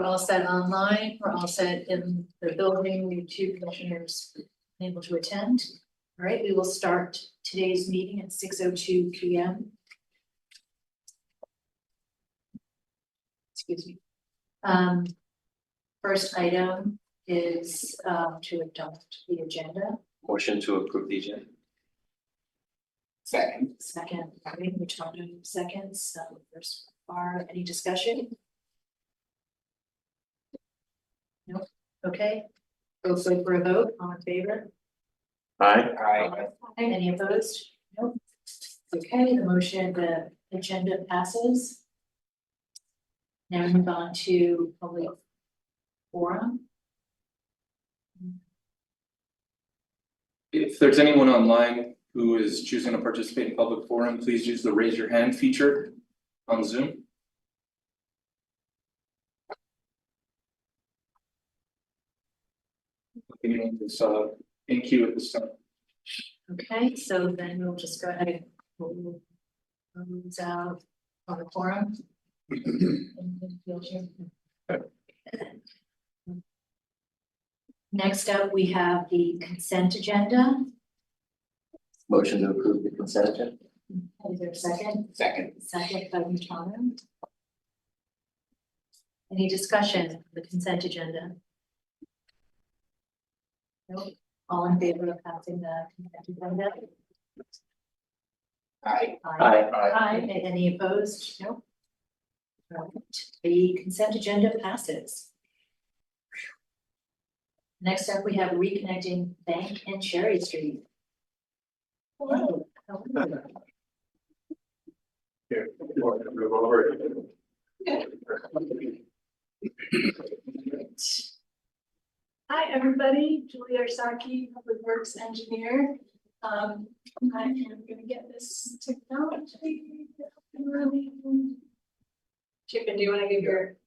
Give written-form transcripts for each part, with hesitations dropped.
all set online, we're all set in the building, we have 2 commissioners able to attend. All right, we will start today's meeting at 6:02 p.m. Excuse me. First item is to adopt the agenda. Motion to approve the agenda. Second. Second, we're talking seconds, so first bar, any discussion? Nope, okay, go for a vote, all in favor? Aye. Aye. Any opposed? Nope. Okay, the motion, the agenda passes. Now we move on to public forum. If there's anyone online who is choosing to participate in public forum, please use the raise your hand feature on Zoom. Anyone who's in queue at this time. Okay, so then we'll just go ahead and close out on the forum. Next up, we have the consent agenda. Motion to approve the consent agenda. Is there a second? Second. Second by Mutombo. Any discussion of the consent agenda? Nope. All in favor of passing the consent agenda? Aye. Aye. Aye. Any opposed? Nope. Right. The consent agenda passes. Next up, we have reconnecting Bank and Cherry Street. Hello. How are you? Here, you want to move over? Hi, everybody. Julie Arsaki, Public Works Engineer. I am gonna get this technology really. Chip, and do you want to give your?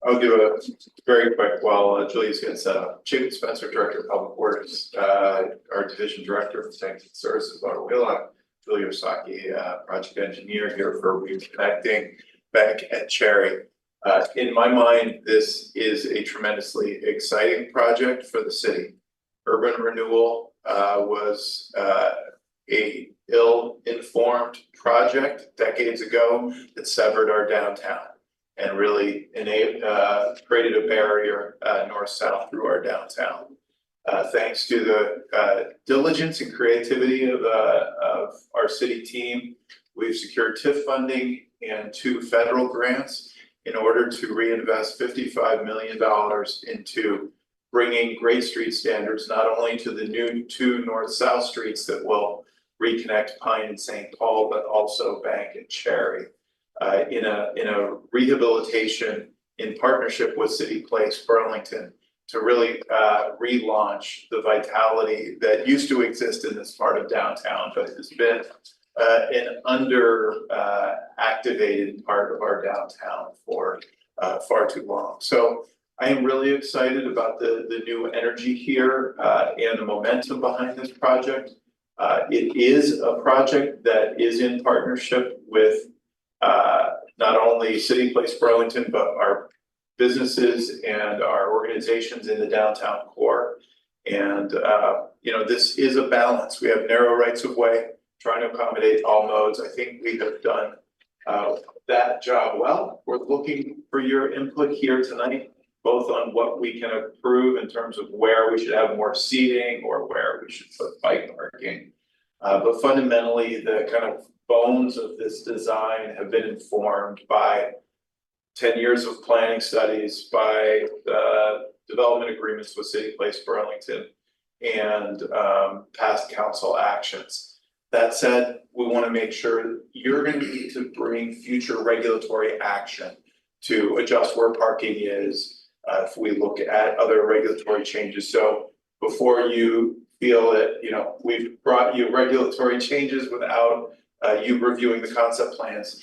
I'll do a very quick while Julie's getting set up. Chip Spencer, Director of Public Works, our Division Director of Tanks and Services, Auto Wheelock. Julie Arsaki, Project Engineer here for Reconnecting Bank and Cherry. In my mind, this is a tremendously exciting project for the city. Urban renewal was a ill-informed project decades ago that severed our downtown and really created a barrier north-south through our downtown. Thanks to the diligence and creativity of our city team, we've secured TIF funding and 2 federal grants in order to reinvest $55 million into bringing great street standards, not only to the new 2 north-south streets that will reconnect Pine and St. Paul, but also Bank and Cherry. In a rehabilitation in partnership with City Place Burlington to really relaunch the vitality that used to exist in this part of downtown, but has been an activated part of our downtown for far too long. So I am really excited about the new energy here and the momentum behind this project. It is a project that is in partnership with not only City Place Burlington, but our businesses and our organizations in the downtown core. And this is a balance. We have narrow rights of way, trying to accommodate all modes. I think we have done that job well. We're looking for your input here tonight, both on what we can approve in terms of where we should have more seating or where we should put bike parking. But fundamentally, the kind of bones of this design have been informed by 10 years of planning studies, by development agreements with City Place Burlington, and past council actions. That said, we want to make sure you're going to need to bring future regulatory action to adjust where parking is, if we look at other regulatory changes. So before you feel that, we've brought you regulatory changes without you reviewing the concept plans,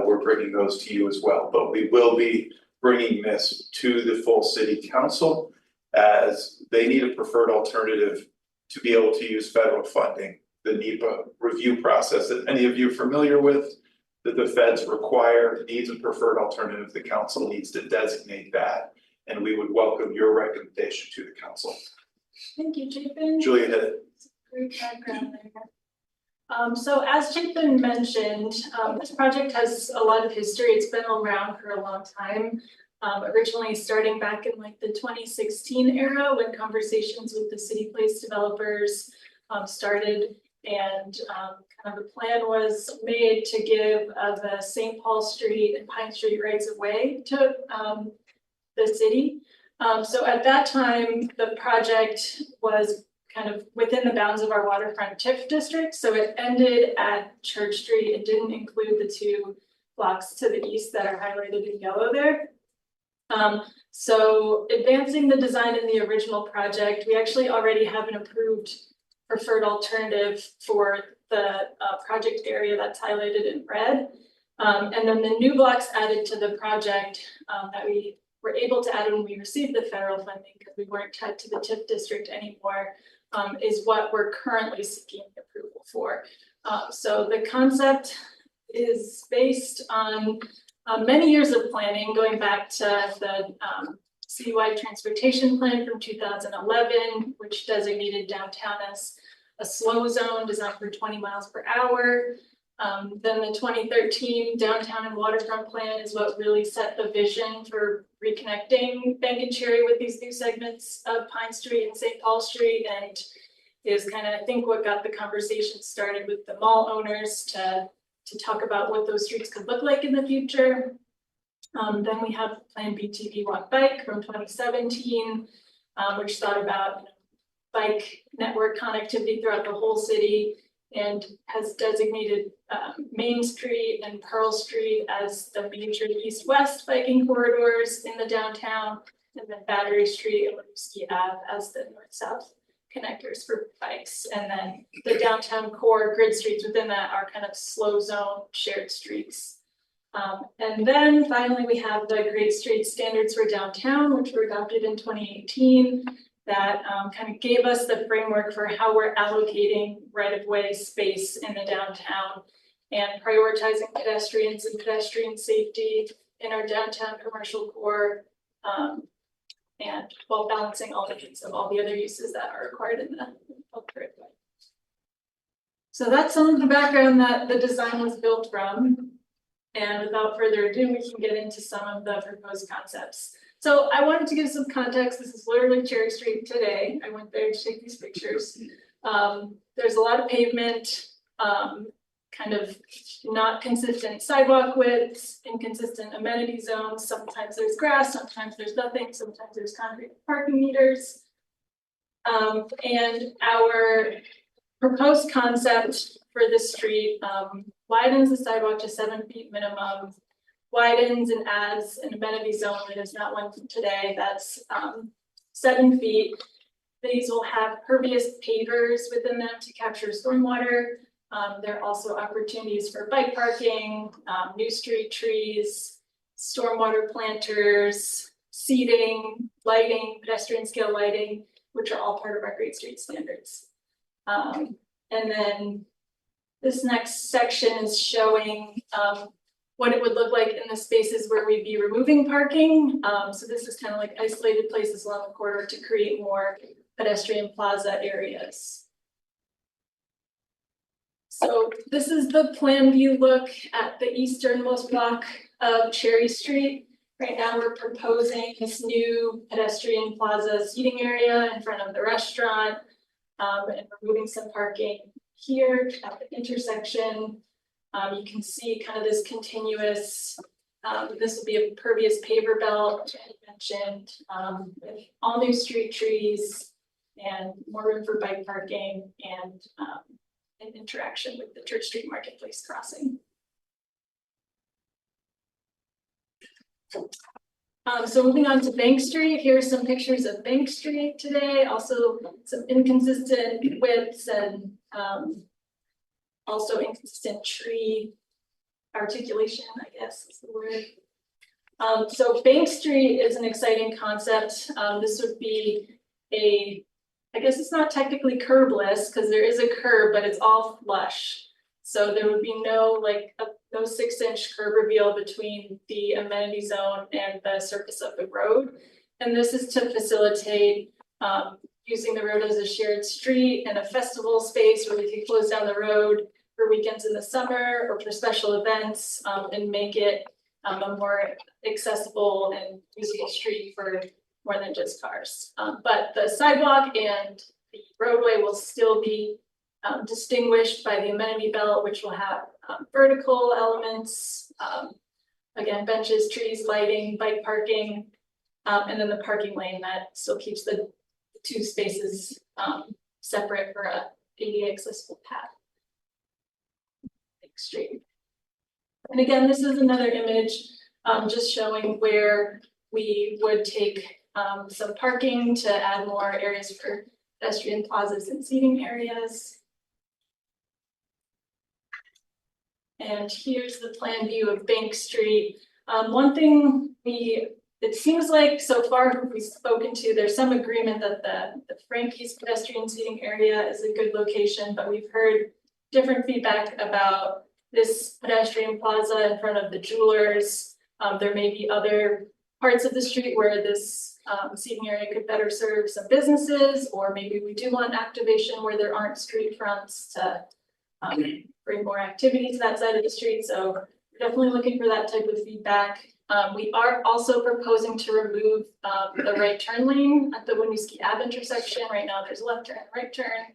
we're bringing those to you as well. But we will be bringing this to the full city council as they need a preferred alternative to be able to use federal funding. The NEPA review process that many of you are familiar with, that the feds require, needs a preferred alternative. The council needs to designate that and we would welcome your recommendation to the council. Thank you, Chapin. Julia hit it. Great background there. So as Chapin mentioned, this project has a lot of history. It's been around for a long time. Originally starting back in like the 2016 era when conversations with the city place developers started, and kind of the plan was made to give the St. Paul Street and Pine Street rights of way to the city. So at that time, the project was kind of within the bounds of our waterfront TIF district. So it ended at Church Street. It didn't include the 2 blocks to the east that are highlighted in yellow there. So advancing the design in the original project, we actually already have an approved preferred alternative for the project area that's highlighted in red. And then the new blocks added to the project that we were able to add when we received the federal funding because we weren't tied to the TIF district anymore, is what we're currently seeking approval for. So the concept is based on many years of planning, going back to the citywide transportation plan from 2011, which designated downtown as a slow zone designed for 20 miles per hour. Then the 2013 downtown and waterfront plan is what really set the vision for reconnecting Bank and Cherry with these new segments of Pine Street and St. Paul Street, and is kind of, I think, what got the conversation started with the mall owners to talk about what those streets could look like in the future. Then we have Plan BTV Walk Bike from 2017, which thought about bike network connectivity throughout the whole city and has designated Main Street and Pearl Street as the major east-west biking corridors in the downtown, and then Battery Street and Winooski Ave as the north-south connectors for bikes. And then the downtown core grid streets within that are kind of slow zone shared streets. And then finally, we have the Great Street Standards for Downtown, which were adopted in 2018. That kind of gave us the framework for how we're allocating right-of-way space in the downtown and prioritizing pedestrians and pedestrian safety in our downtown commercial core, and while balancing all the needs of all the other uses that are required in the public right-of-way. So that's some of the background that the design was built from. And without further ado, we can get into some of the proposed concepts. So I wanted to give some context. This is literally Cherry Street today. I went there to take these pictures. There's a lot of pavement, kind of not consistent sidewalk widths, inconsistent amenity zones. Sometimes there's grass, sometimes there's nothing, sometimes there's concrete parking meters. And our proposed concept for the street widens the sidewalk to 7 feet minimum, widens and adds an amenity zone that is not one from today, that's 7 feet. These will have pervious pavers within them to capture stormwater. There are also opportunities for bike parking, new street trees, stormwater planters, seating, lighting, pedestrian scale lighting, which are all part of our Great Street standards. And then this next section is showing what it would look like in the spaces where we'd be removing parking. So this is kind of like isolated places along the corridor to create more pedestrian plaza areas. So this is the plan view look at the easternmost block of Cherry Street. Right now we're proposing this new pedestrian plaza seating area in front of the restaurant, and removing some parking here at the intersection. You can see kind of this continuous, this will be a pervious paver belt, as I mentioned, with all new street trees and more room for bike parking and an interaction with the Church Street Marketplace crossing. So moving on to Bank Street, here are some pictures of Bank Street today, also some inconsistent widths and also inconsistent tree articulation, I guess is the word. So Bank Street is an exciting concept. This would be I guess it's not technically curbless because there is a curb, but it's all flush. So there would be no 6-inch curb reveal between the amenity zone and the surface of the road. And this is to facilitate using the road as a shared street and a festival space where we can close down the road for weekends in the summer or for special events, and make it a more accessible and easy street for more than just cars. But the sidewalk and the roadway will still be distinguished by the amenity belt, which will have vertical elements, again, benches, trees, lighting, bike parking, and then the parking lane that still keeps the two spaces separate for a ADA accessible path. Street. And again, this is another image just showing where we would take some parking to add more areas for pedestrian plazas and seating areas. And here's the plan view of Bank Street. One thing it seems like so far we've spoken to, there's some agreement that the Frankie's pedestrian seating area is a good location, but we've heard different feedback about this pedestrian plaza in front of the jewelers. There may be other parts of the street where this seating area could better serve some businesses, or maybe we do want activation where there aren't street fronts to bring more activity to that side of the street. So we're definitely looking for that type of feedback. We are also proposing to remove the right turn lane at the Winooski Ave intersection. Right now there's a left turn, right turn.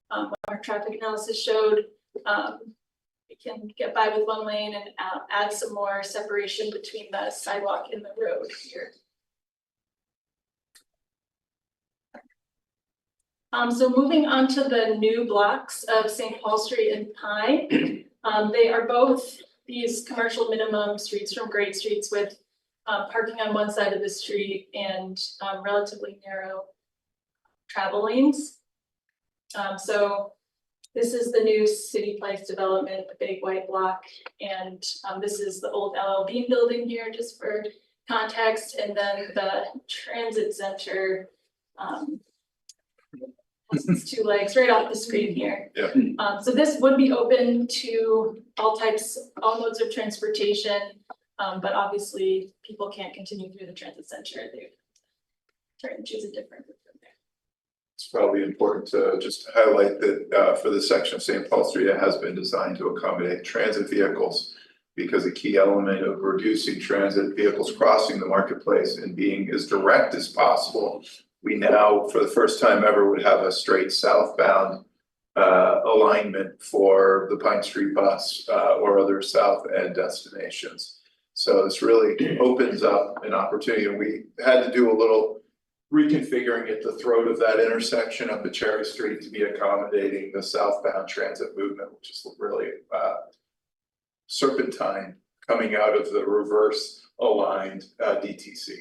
Our traffic analysis showed we can get by with one lane and add some more separation between the sidewalk and the road here. So moving on to the new blocks of St. Paul Street and Pine. They are both these commercial minimum streets from grade streets with parking on one side of the street and relatively narrow travel lanes. So this is the new City Place development, the big white block, and this is the old LL Bean building here, just for context, and then the transit center has its two legs right off the screen here. Yeah. So this would be open to all modes of transportation, but obviously people can't continue through the transit center. They turn and choose a different route from there. It's probably important to just highlight that for this section of St. Paul Street, it has been designed to accommodate transit vehicles, because a key element of reducing transit vehicles crossing the marketplace and being as direct as possible, we now, for the first time ever, would have a straight southbound alignment for the Pine Street bus or other south end destinations. So this really opens up an opportunity, and we had to do a little reconfiguring at the throat of that intersection up at Cherry Street to be accommodating the southbound transit movement, which is really serpentine coming out of the reverse aligned DTC.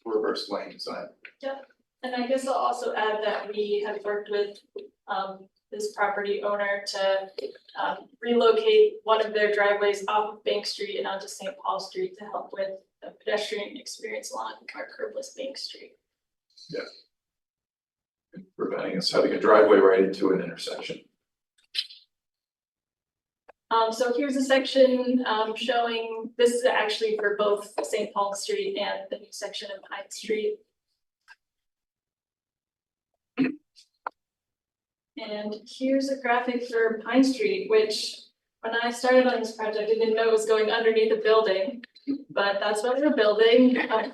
Reverse lane design. Yep, and I guess I'll also add that we have worked with this property owner to relocate one of their driveways off of Bank Street and onto St. Paul Street to help with the pedestrian experience along our curbless Bank Street. Yeah. And preventing us having a driveway right into an intersection. So here's a section showing, this is actually for both St. Paul Street and the new section of Pine Street. And here's a graphic for Pine Street, which when I started on this project, I didn't know it was going underneath a building, but that's what we're building. I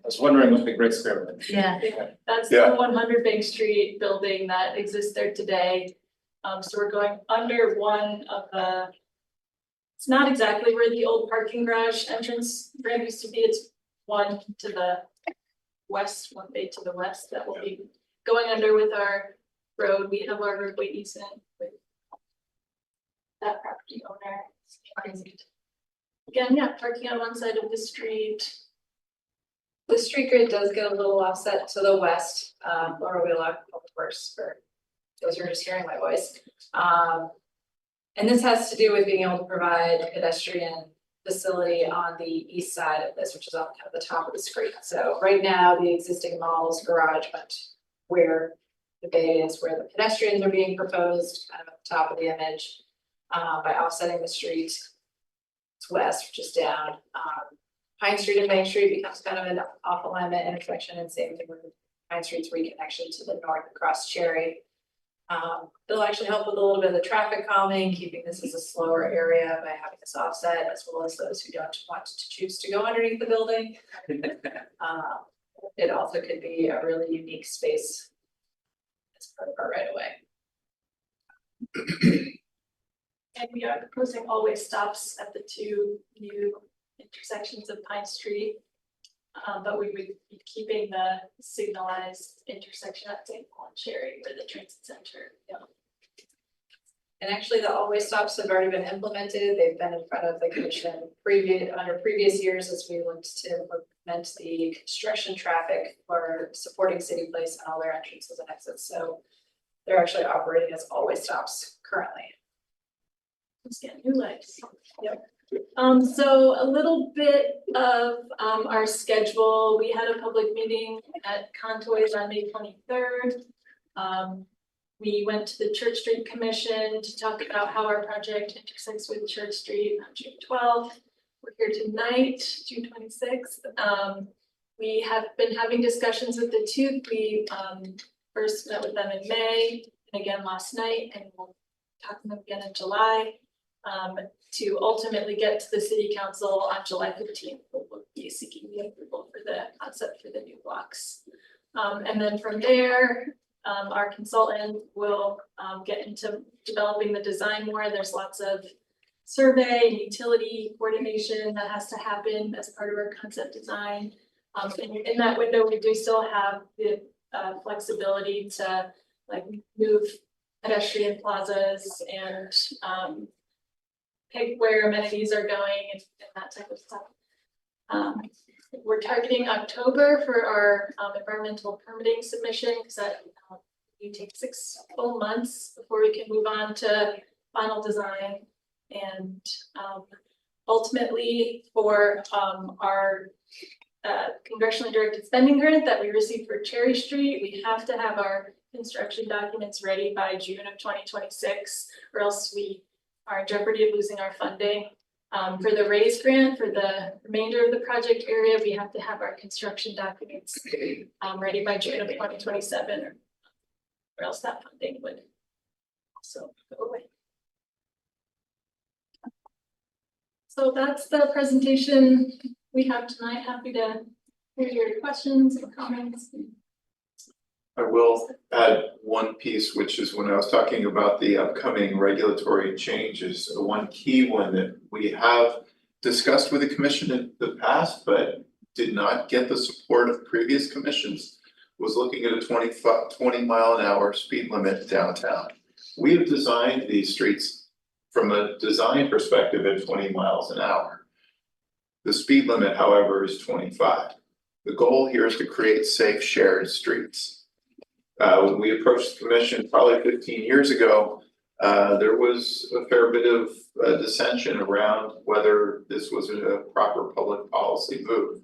was wondering what the great experiment. Yeah. That's Yeah. the 100 Bank Street building that exists there today. So we're going under one of the, it's not exactly where the old parking garage entrance ramp used to be. It's one to the west, one bay to the west that will be going under with our road. We have our roadway easement with that property owner. Again, yeah, parking on one side of the street. The street grid does get a little offset to the west, Laura Wheelock, Public Works, for those who are just hearing my voice. And this has to do with being able to provide a pedestrian facility on the east side of this, which is on kind of the top of the screen. So right now, the existing mall's garage went where the bay is, where the pedestrians are being proposed, kind of at the top of the image, by offsetting the street. It's west, which is down. Pine Street and Main Street becomes kind of an off alignment intersection, and same thing with Pine Street's reconnection to the north across Cherry. It'll actually help with a little bit of the traffic calming, keeping this as a slower area by having this offset, as well as those who don't want to choose to go underneath the building. It also could be a really unique space as part of our right of way. And we are proposing always stops at the two new intersections of Pine Street. But we would be keeping the signalized intersection at St. Paul and Cherry where the transit center. And actually, the always stops have already been implemented. They've been in front of the commission under previous years as we looked to implement the construction traffic for supporting City Place and all their entrances and exits. So they're actually operating as always stops currently. Let's get new lights. Yep. So a little bit of our schedule. We had a public meeting at Contoys on May 23rd. We went to the Church Street Commission to talk about how our project intersects with Church Street on June 12th. We're here tonight, June 26th. We have been having discussions with the TOOP. We first met with them in May and again last night, and we'll talk to them again in July. To ultimately get to the city council on July 15th, we'll be seeking the approval for the concept for the new blocks. And then from there, our consultant will get into developing the design more. There's lots of survey and utility coordination that has to happen as part of our concept design. And in that window, we do still have the flexibility to like move pedestrian plazas and pick where amenities are going and that type of stuff. We're targeting October for our environmental permitting submission, because that you take 6 full months before we can move on to final design. And ultimately for our congressionally directed spending grant that we received for Cherry Street, we have to have our construction documents ready by June of 2026, or else we are in jeopardy of losing our funding. For the RAISE grant, for the remainder of the project area, we have to have our construction documents ready by June of 2027, or else that funding would also go away. So that's the presentation we have tonight. Happy to hear your questions and comments. I will add one piece, which is when I was talking about the upcoming regulatory changes, one key one that we have discussed with the commission in the past, but did not get the support of previous commissions, was looking at a 20 mile an hour speed limit downtown. We have designed these streets from a design perspective at 20 miles an hour. The speed limit, however, is 25. The goal here is to create safe shared streets. When we approached the commission probably 15 years ago, there was a fair bit of dissension around whether this was a proper public policy move.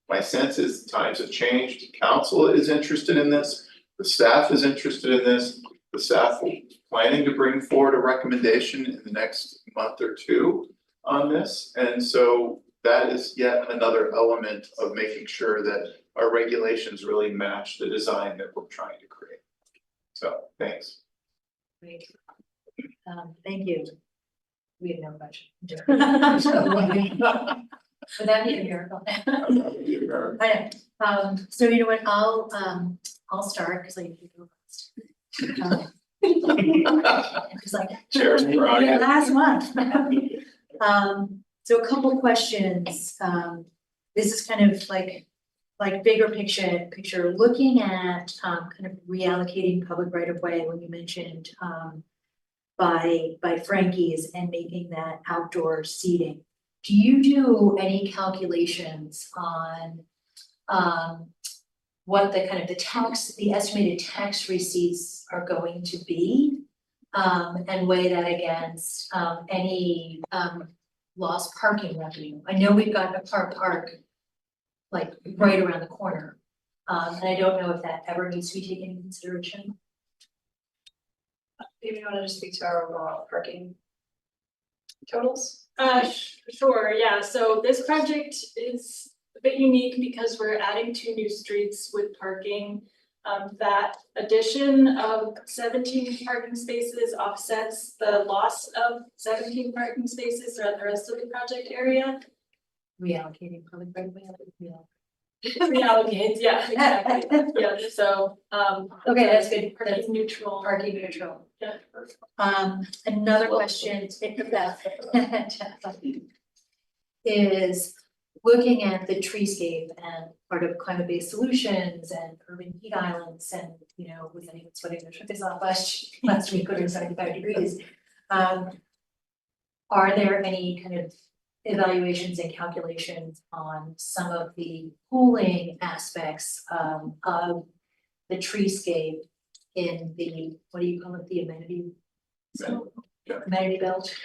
My sense is times have changed. Council is interested in this. The staff is interested in this. The staff is planning to bring forward a recommendation in the next month or two on this. And so that is yet another element of making sure that our regulations really match the design that we're trying to create. So, thanks. Great. Thank you. We have no question. Would that be a miracle? I know. So you know what, I'll start because I usually go first. Because Cheers, Brian. last month. So a couple questions. This is kind of like bigger picture, looking at kind of reallocating public right of way when you mentioned by Frankie's and making that outdoor seating. Do you do any calculations on what the kind of the estimated tax receipts are going to be? And weigh that against any lost parking revenue? I know we've got a park like right around the corner. And I don't know if that ever needs to be taken into consideration. Maybe you want to just speak to our overall parking? totals? Sure, yeah, so this project is a bit unique because we're adding 2 new streets with parking. That addition of 17 parking spaces offsets the loss of 17 parking spaces throughout the rest of the project area. Reallocating public right away. Reallocate, yeah, exactly, yeah, so, Okay, that's good. That's parking neutral. parking neutral. Yeah. Another question is looking at the treescape and part of climate-based solutions and urban heat islands and, you know, with anyone sweating their shirts off last week, when it was 75 degrees. Are there any kind of evaluations and calculations on some of the cooling aspects of the treescape in the, what do you call it, the amenity? Yeah. Amenity belt?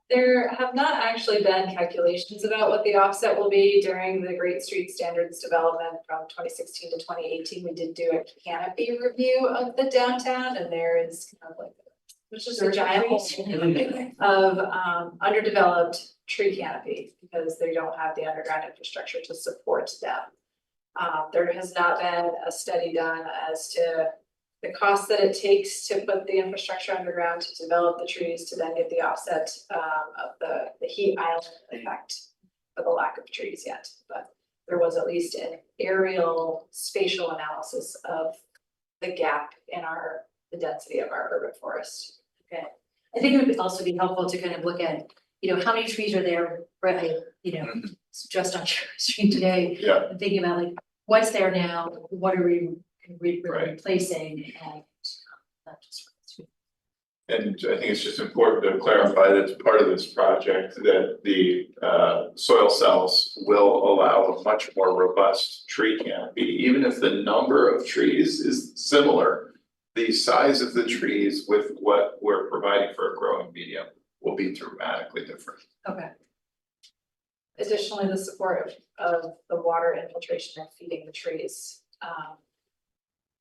There have not actually been calculations about what the offset will be during the Great Street Standards development from 2016 to 2018. We did do a canopy review of the downtown, and there is kind of like, which is a giant hole of underdeveloped tree canopy because they don't have the underground infrastructure to support them. There has not been a study done as to the cost that it takes to put the infrastructure underground to develop the trees to then get the offset of the heat island effect for the lack of trees yet. But there was at least an aerial spatial analysis of the gap in the density of our urban forest. Okay, I think it would also be helpful to kind of look at, you know, how many trees are there, right, you know, just on Cherry Street today. Yeah. And thinking about like, what's there now, what are we Right. replacing and not just. And I think it's just important to clarify that part of this project that the soil cells will allow a much more robust tree canopy, even if the number of trees is similar. The size of the trees with what we're providing for a growing medium will be dramatically different. Okay, Additionally, the support of the water infiltration and feeding the trees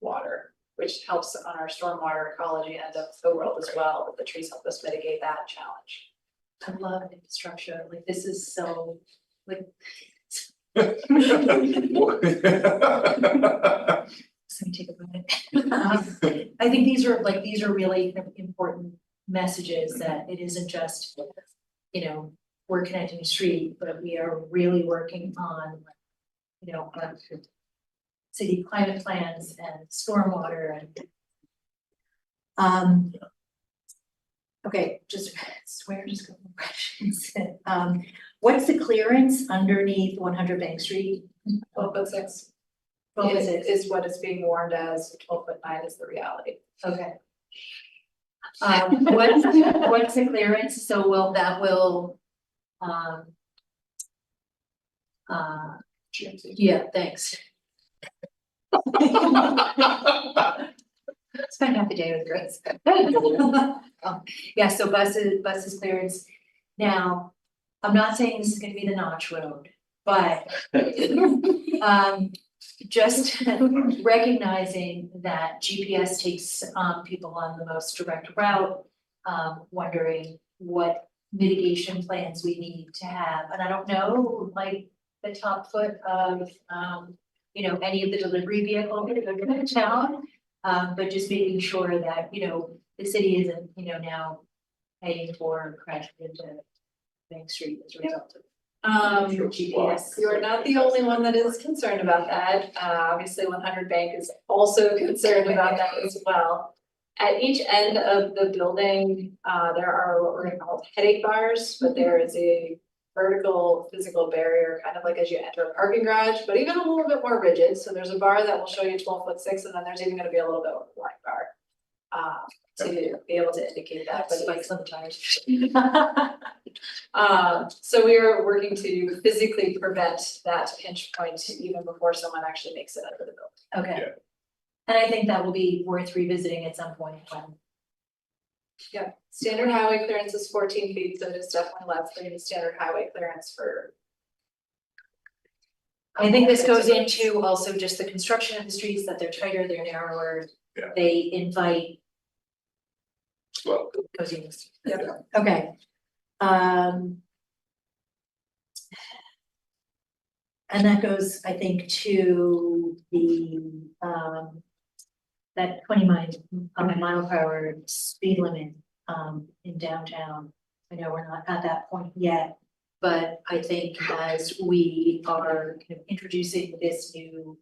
water, which helps on our stormwater ecology end of the world as well, but the trees help us mitigate that challenge. I love infrastructure, like this is so, like, let me take a minute. I think these are really important messages that it isn't just, you know, we're connecting a street, but we are really working on, you know, our city climate plans and stormwater and. Okay, just a couple more questions. What's the clearance underneath 100 Bank Street? 12'6" 12'6". is what it's being warned as. 12'9" is the reality. Okay. What's the clearance? So yeah, thanks. Spend half the day with Grace. Yeah, so buses clearance. Now, I'm not saying this is gonna be the Notch Road, but just recognizing that GPS takes people on the most direct route, wondering what mitigation plans we need to have. And I don't know, like, the top foot of you know, any of the delivery vehicles that go to town. But just making sure that, you know, the city isn't, you know, now paying for crashing into Bank Street as a result of GPS. You are not the only one that is concerned about that. Obviously 100 Bank is also concerned about that as well. At each end of the building, there are what we're gonna call headache bars, but there is a vertical physical barrier, kind of like as you enter a parking garage, but even a little bit more rigid. So there's a bar that will show you 12'6", and then there's even gonna be a little bit of a black bar. To be able to indicate that, but Spikes on the tires. so we are working to physically prevent that pinch point even before someone actually makes it under the building. Okay. Yeah. And I think that will be worth revisiting at some point when. Yeah, standard highway clearance is 14 feet, so it is definitely less than the standard highway clearance for. I think this goes into also just the construction of the streets, that they're tighter, they're narrower. Yeah. They invite Well, coziness. Yeah. Okay. And that goes, I think, to the, that 20 mile per hour speed limit, in downtown. I know we're not at that point yet, but I think as we are kind of introducing this new,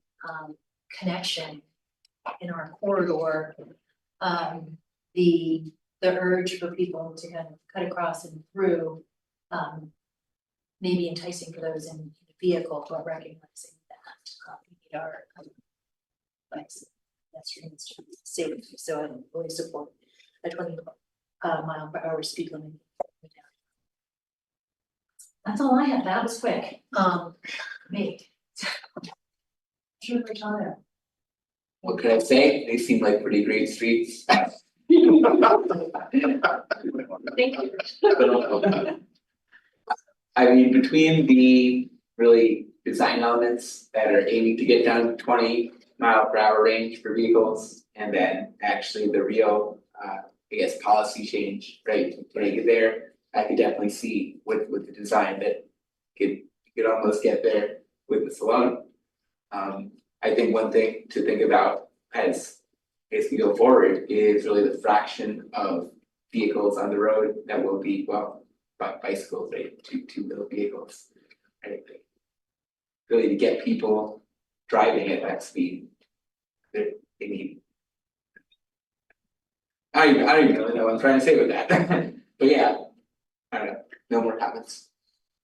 connection in our corridor, the urge for people to kind of cut across and through, may be enticing for those in the vehicle, but recognizing that, we need our, bikes, pedestrians to be safe, so I really support a 20 mile per hour speed limit. That's all I have, that was quick, me. Sure, Tanya. What can I say? They seem like pretty great streets. Thank you. I mean, between the really design elements that are aiming to get down to 20 mile per hour range for vehicles, and then actually the real, I guess, policy change, right, to make it there, I could definitely see with the design that could almost get there with this alone. I think one thing to think about as we go forward is really the fraction of vehicles on the road that will be, well, bicycles, right, two-wheel vehicles. Right? Really to get people driving at that speed, they need. I don't even really know what I'm trying to say with that, but yeah, I don't know, no more comments.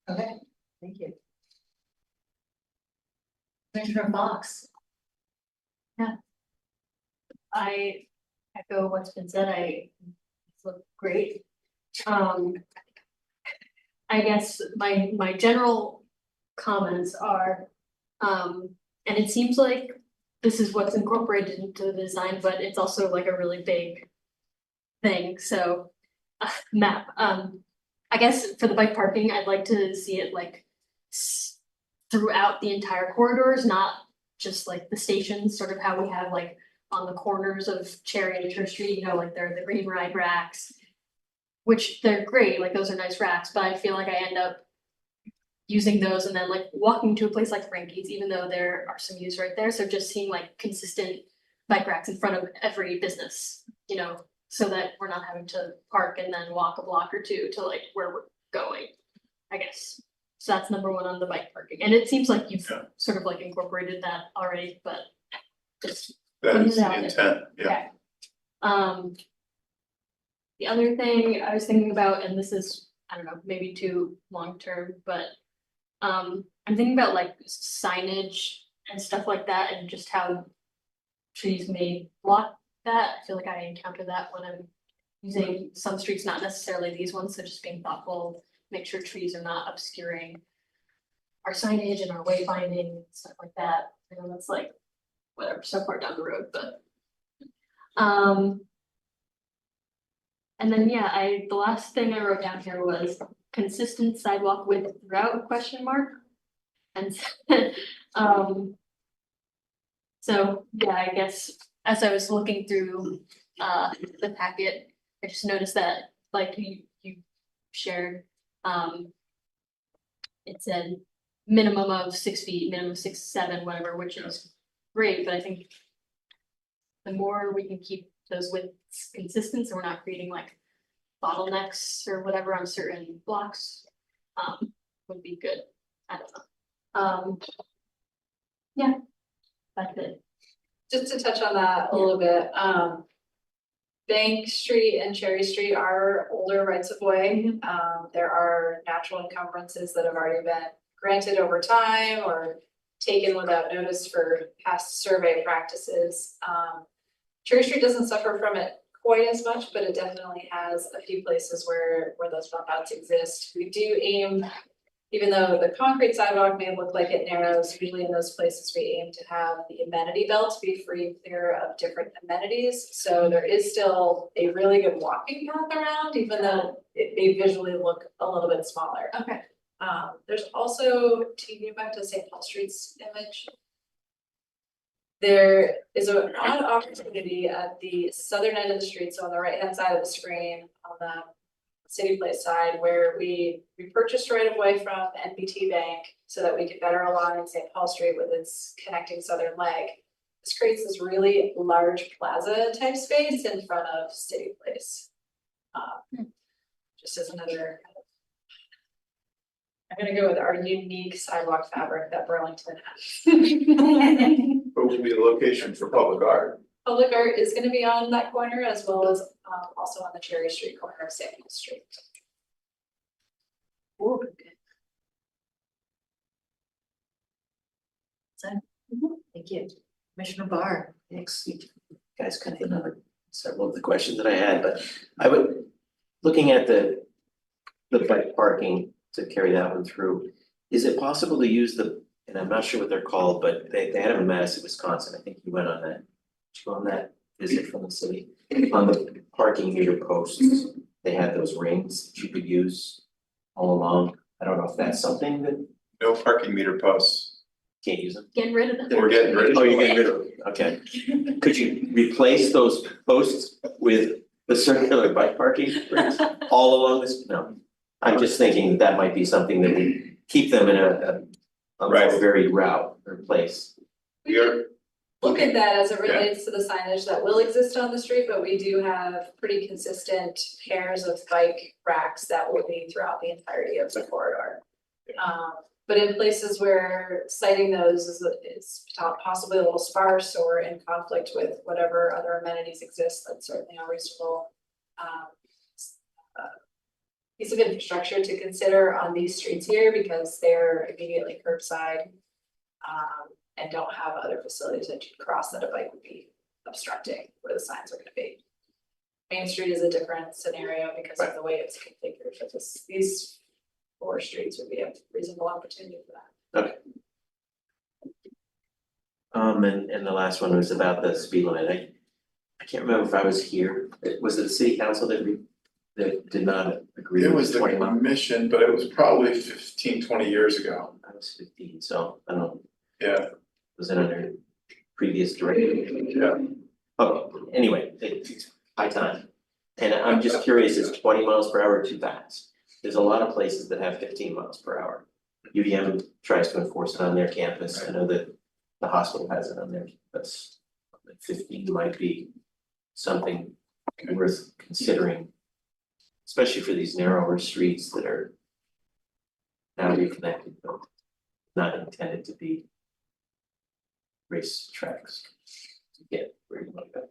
Okay, thank you. Commissioner Fox. I echo what's been said, it's looked great. I guess my general comments are, and it seems like this is what's incorporated into the design, but it's also like a really big thing, so, map, I guess for the bike parking, I'd like to see it like throughout the entire corridors, not just like the stations, sort of how we have like on the corners of Cherry and Church Street, you know, like they're the green ride racks, which they're great, like those are nice racks, but I feel like I end up using those and then like walking to a place like Frankie's, even though there are some use right there, so just seeing like consistent bike racks in front of every business, you know, so that we're not having to park and then walk a block or two to like where we're going, I guess. So that's number one on the bike parking, and it seems like you've sort of like incorporated that already, but just That is putting it the out there. intent, yeah. Okay. The other thing I was thinking about, and this is, I don't know, maybe too long-term, but I'm thinking about like signage and stuff like that and just how trees may block that. I feel like I encounter that when I'm using some streets, not necessarily these ones, so just being thoughtful, make sure trees are not obscuring our signage and our wayfinding, stuff like that. I know that's like, whatever, so far down the road, but. And then, yeah, the last thing I wrote down here was consistent sidewalk width throughout, question mark. And, so, yeah, I guess as I was looking through, the packet, I just noticed that, like you shared, it said minimum of 6 feet, minimum of 6, 7, whatever, which is great, but I think the more we can keep those widths consistent, so we're not creating like bottlenecks or whatever on certain blocks, would be good. I don't know. Yeah, that's it. Just to touch on that a little bit, Bank Street and Cherry Street are older rights of way. There are natural encumbrances that have already been granted over time or taken without notice for past survey practices. Cherry Street doesn't suffer from it quite as much, but it definitely has a few places where those bump outs exist. We do aim, even though the concrete sidewalk may look like it narrows, usually in those places we aim to have the amenity belt be free and clear of different amenities. So there is still a really good walking path around, even though it may visually look a little bit smaller. Okay. There's also, to go back to St. Paul Street's image, there is an odd opportunity at the southern end of the street, so on the right hand side of the screen, on the City Place side where we purchased right of way from NBT Bank so that we could better align St. Paul Street with its connecting southern leg. This creates this really large plaza type space in front of City Place. Just as another. I'm gonna go with our unique sidewalk fabric that Burlington has. What would be the location for public art? Public art is gonna be on that corner as well as also on the Cherry Street corner of St. Paul Street. Ooh, good. So, thank you. Commissioner Barr. Thanks, you guys kind of hit on several of the questions that I had, but I would, looking at the bike parking to carry that one through, is it possible to use the, and I'm not sure what they're called, but they had them in Madison, Wisconsin, I think you went on that. Did you go on that visit from the city? On the parking meter posts, they had those rings that you could use all along. I don't know if that's something that No parking meter posts. can't use them. Getting rid of them. We're getting rid of. Oh, you're getting rid of them, okay. Could you replace those posts with the circular bike parking rings all along this? No. I'm just thinking that might be something that would keep them in a Right. very route or place. We are, Look at that as it Yeah. relates to the signage that will exist on the street, but we do have pretty consistent pairs of bike racks that will be throughout the entirety of the corridor. But in places where citing those is possibly a little sparse or in conflict with whatever other amenities exist, that's certainly a reasonable piece of infrastructure to consider on these streets here because they're immediately curbside. And don't have other facilities that you can cross that a bike would be obstructing where the signs are gonna be. Main Street is a different scenario because of the way it's configured, but these 4 streets would be a reasonable opportunity for that. And the last one was about the speed limit. I can't remember if I was here. Was it the city council that did not agree it with was the 20 miles? commission, but it was probably 15-20 years ago. I was 15, so I don't know. Yeah, Was it under previous direction? yeah. Oh, anyway, it's high time. And I'm just curious, is 20 miles per hour too fast? There's a lot of places that have 15 miles per hour. UVM tries to enforce it on their campus. I know that the hospital has it on there, but 15 might be something worth considering. Especially for these narrower streets that are now reconnected, but not intended to be race tracks to get where you want to go.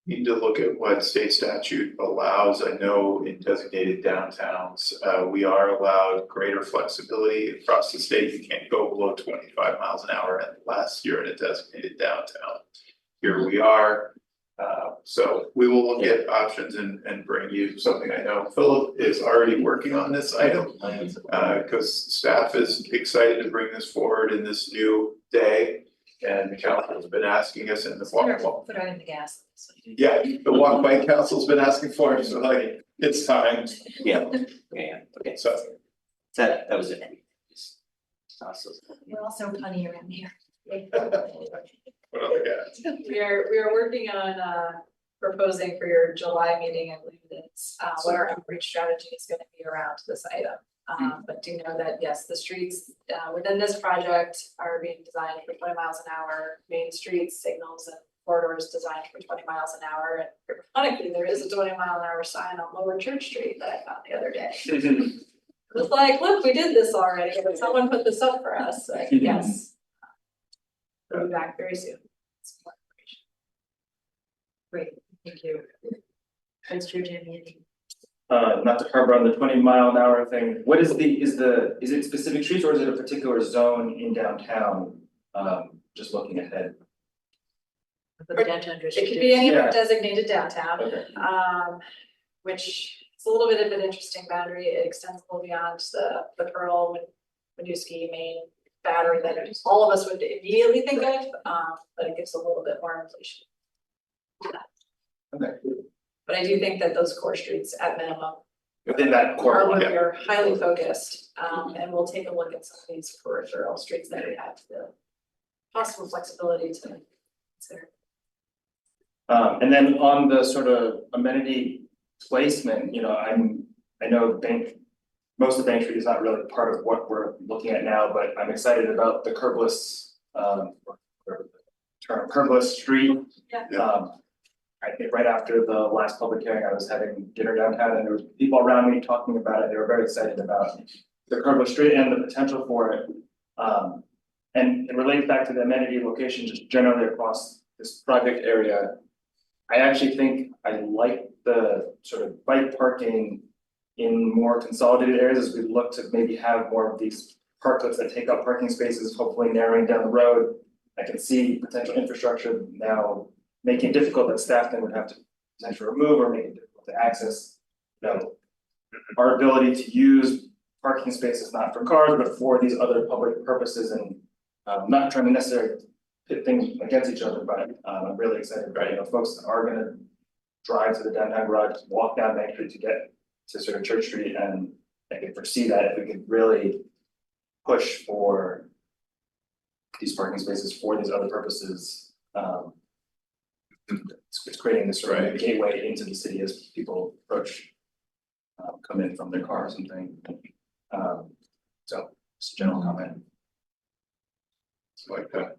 Need to look at what state statute allows. I know in designated downtowns, we are allowed greater flexibility across the state. You can't go below 25 miles an hour unless you're in a designated downtown. Here we are. So we will look at options and bring you something. I know Philip is already working on this item. Because staff is excited to bring this forward in this new day. And the council's been asking us in the walk. Put her in the gas. Yeah, the walk bike council's been asking for it, so like, it's time, Yeah, okay, so. that was it. Just toss those. We're also funny around here. What other guys? We are working on proposing for your July meeting, I believe it's what our outreach strategy is gonna be around this item. But do know that, yes, the streets within this project are being designed for 20 miles an hour, main streets, signals and corridors designed for 20 miles an hour. And ironically, there is a 20-mile-an-hour sign on Lower Church Street that I found the other day. It was like, look, we did this already, but someone put this up for us, so yes. We'll be back very soon. Great, thank you. Vice Chair Jamie. Not to harbor on the 20-mile-an-hour thing, what is is it specific streets or is it a particular zone in downtown? Just looking ahead. For the downtown It district. could be any Yeah. designated downtown, Okay. which is a little bit of an interesting boundary. It extends a little beyond the Pearl, Winooski, Main battery that all of us would immediately think of, but it gives a little bit more inflation. Okay. But I do think that those core streets at minimum Within that are core, where yeah. we are highly focused, and we'll take a look at some of these peripheral streets that we have the possible flexibility to consider. and then on the sort of amenity placement, I'm I know most of Bank Street is not really part of what we're looking at now, but I'm excited about the curbless, or term curbless street. Yeah. I think right after the last public hearing, I was having dinner downtown and there was people around me talking about it. They were very excited about the curbless street and the potential for it. And it relates back to the amenity location just generally across this project area. I actually think I like the sort of bike parking in more consolidated areas as we look to maybe have more of these parklets that take up parking spaces, hopefully narrowing down the road. I can see potential infrastructure now making it difficult that staff then would have to potentially remove or make it difficult to access. You know, our ability to use parking spaces not for cars, but for these other public purposes, and not trying to necessarily pit things against each other, but I'm really excited about, you know, folks that are gonna drive to the downtown garage, walk down Main Street to get to sort of Church Street, and I can foresee that if we could really push for these parking spaces for these other purposes, it's creating this sort of gateway into the city as people approach, come in from their cars and things. So just a general comment. Like that.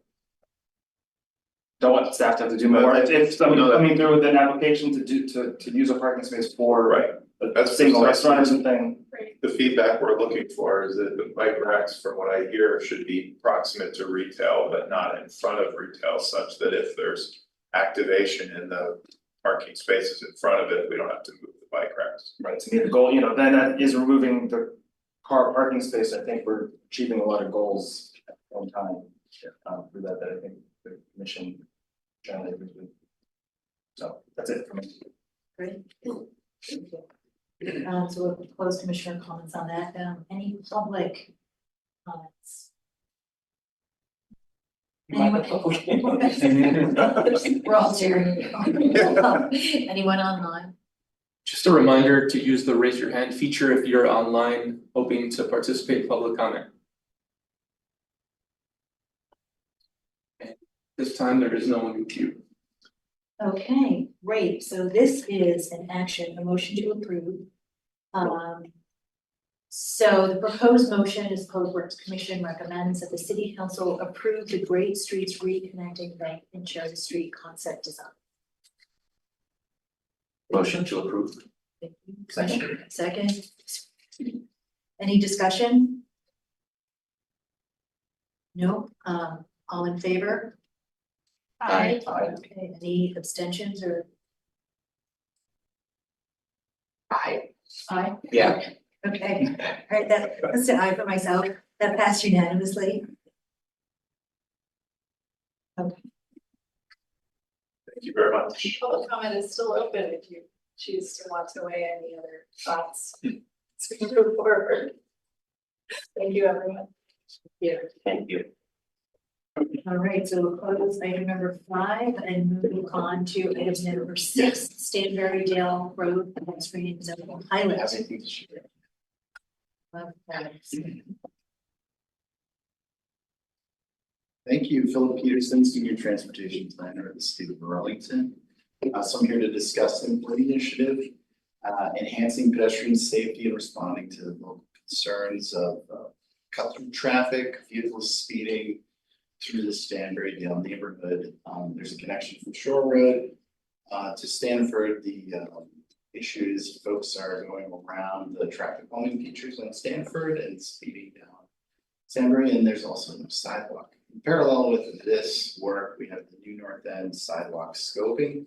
Don't want staff to have to do more, if somebody coming through with an application to use a parking space for a That's single precisely- restaurant or something. The feedback we're looking for is that the bike racks, from what I hear, should be proximate to retail, but not in front of retail, such that if there's activation in the parking spaces in front of it, we don't have to move the bike racks. Right, to me, the goal, you know, then that is removing the car parking space. I think we're achieving a lot of goals at one time. Through that I think the mission generally agrees with. So that's it for me. Great. Thank you. So we'll close commissioner comments on that. Any public comments? Anyone? We're all cheering. Anyone online? Just a reminder to use the raise your hand feature if you're online hoping to participate in public comment. And this time there is no one in queue. Okay, great. So this is an action, a motion to approve. So the proposed motion is Public Works Commission recommends that the City Council approve the Great Streets Reconnecting Bank and Cherry Street concept design. Motion to approve. Thank you, Commissioner. Second. Any discussion? No, all in favor? Aye. Okay, any abstentions or? Aye. Aye. Yeah. Okay, all right, that's an aye for myself, that passed unanimously. Thank you very much. Public comment is still open if you choose to want to weigh any other thoughts. So we move forward. Thank you, everyone. Thank you. All right, so we'll close item number 5 and move on to item number 6, Stanbury Dale Road pedestrian zone pilot. Thank you, Philip Peterson, Senior Transportation Planner of the State of Burlington. So I'm here to discuss the initiative, enhancing pedestrian safety and responding to the local concerns of cut through traffic, vehicles speeding through the Stanbury Dale neighborhood. There's a connection from Shore Road to Stanford. The issues folks are going around the traffic calming features on Stanford and speeding down Stanbury, and there's also no sidewalk. In parallel with this work, we have the new North End sidewalk scoping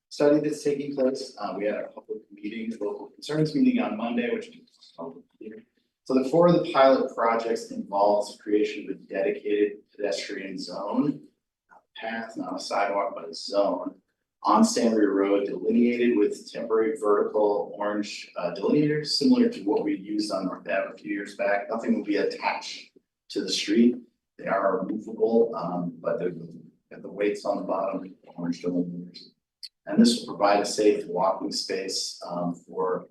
study that's taking place. We had a public meeting, local concerns meeting on Monday, which is public hearing. So the 4 of the pilot projects involves the creation of a dedicated pedestrian zone, not a path, not a sidewalk, but a zone on Stanbury Road, delineated with temporary vertical orange delineators, similar to what we used on North Ave a few years back. Nothing will be attached to the street. They are removable, but they're the weights on the bottom, orange delineators. And this will provide a safe walking space for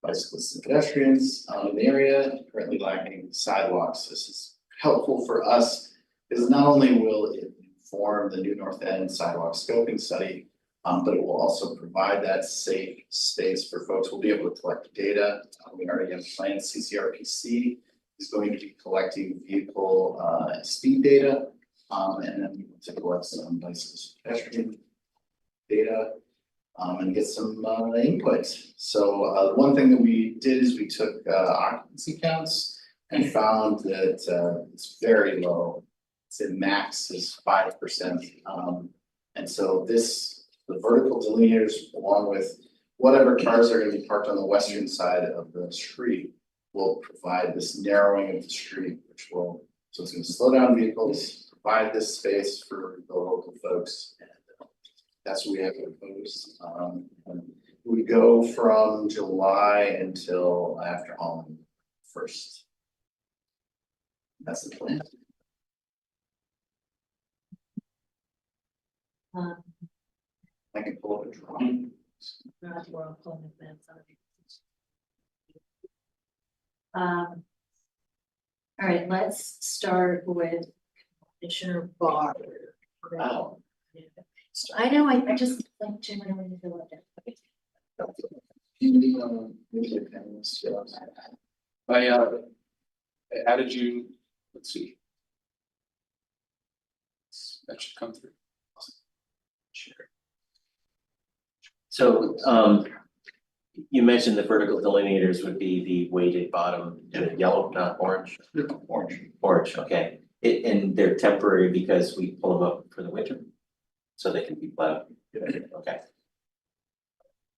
bicyclists and pedestrians in the area, currently lacking sidewalks. This is helpful for us because not only will it inform the new North End sidewalk scoping study, But it will also provide that safe space for folks. We'll be able to collect data. We already have plans. CCRPC is going to be collecting vehicle speed data. And then we will take a look at some bicycles, pedestrian data. And get some input. So one thing that we did is we took occupancy counts and found that it's very low. The max is 5%. And so the vertical delineators, along with whatever cars are gonna be parked on the western side of the street, will provide this narrowing of the street, which will, so it's gonna slow down vehicles, provide this space for the local folks. And that's what we have proposed. And it would go from July until after Halloween first. That's the plan. I can pull up a drawing. All right, let's start with Commissioner Barr. Wow. I know, I just like Jim, I don't want to feel like that. I added you, let's see. That should come through. Sure. So, you mentioned the vertical delineators would be the weighted bottom, yellow, not orange? Orange, okay. And they're temporary because we pull them up for the winter? So they can be plowed? Okay.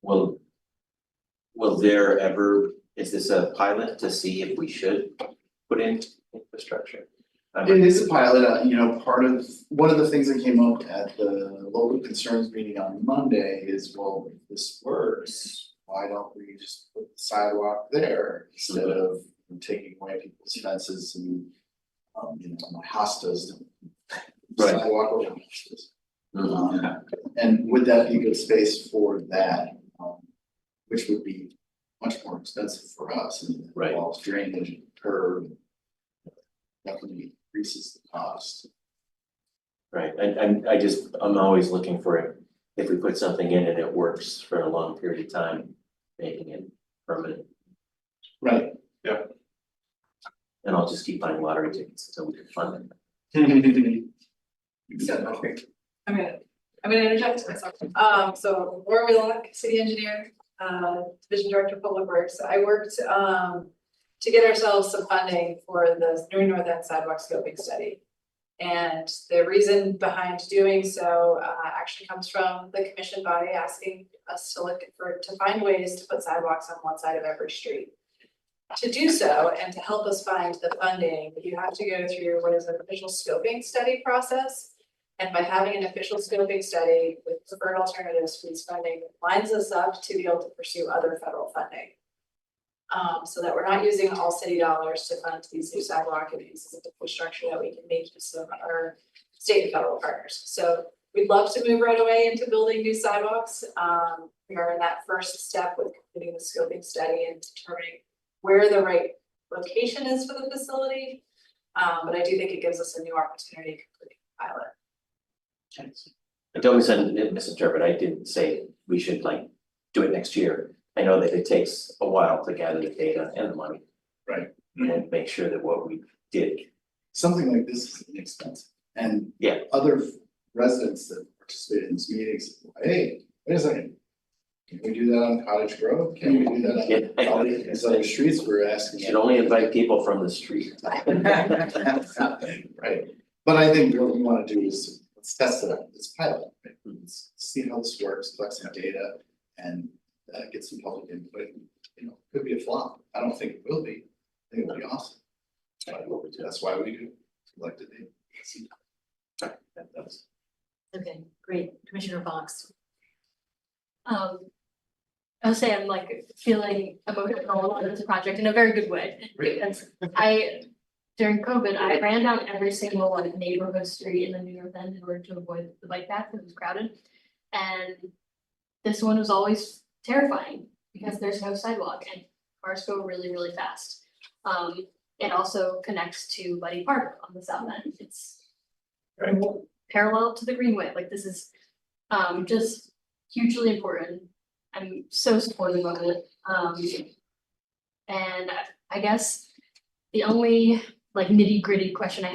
Will there ever, is this a pilot to see if we should put in infrastructure? It is a pilot, one of the things that came up at the local concerns meeting on Monday is, well, if this works, why don't we just put the sidewalk there instead of taking away people's fences and, my hostas. Right. Sidewalk over hostas. And would that be good space for that, which would be much more expensive for us, and it Right. involves drainage and curb. Definitely increases the cost. Right, I'm always looking for it, if we put something in and it works for a long period of time, making it permanent. Right. And I'll just keep buying lottery tickets until we can fund it. I'm gonna interject myself. So Laura Wheelock, city engineer, division director of public works. I worked to get ourselves some funding for the new north end sidewalk scoping study. And the reason behind doing so actually comes from the commission body asking us to find ways to put sidewalks on one side of every street. To do so and to help us find the funding, you have to go through what is an official scoping study process. And by having an official scoping study with preferred alternatives for these funding, lines us up to be able to pursue other federal funding. So that we're not using all city dollars to fund these new sidewalk and pieces of infrastructure, that we can make use of our state and federal partners. So we'd love to move right away into building new sidewalks. We are in that first step with completing the scoping study and determining where the right location is for the facility. But I do think it gives us a new opportunity to complete the pilot. I don't misinterpret, I didn't say we should do it next year. I know that it takes a while to gather the data and the money. Right. And make sure that what we did. Something like this is inexpensive, and Yeah. other residents that participate in these meetings, hey, wait a second. Can we do that on Cottage Grove? Can we do that on all these other streets we're asking? You should only invite people from the street. Right, but I think what we wanna do is, let's test it out, let's pilot, right? Let's see how this works, collect some data and get some public input. Could be a flop, I don't think it will be, I think it'll be awesome. That's why we do collect the data. Okay, great, Commissioner Fox. I'll say I'm feeling emotional about this project in a very good way, because during COVID, I ran down every single neighborhood street in the New York End in order to avoid the bike path because it was crowded. And this one was always terrifying because there's no sidewalk and cars go really, really fast. It also connects to Buddy Park on the south end. It's parallel to the Greenway. This is just hugely important. I'm so supportive of it. And I guess the only like nitty gritty question I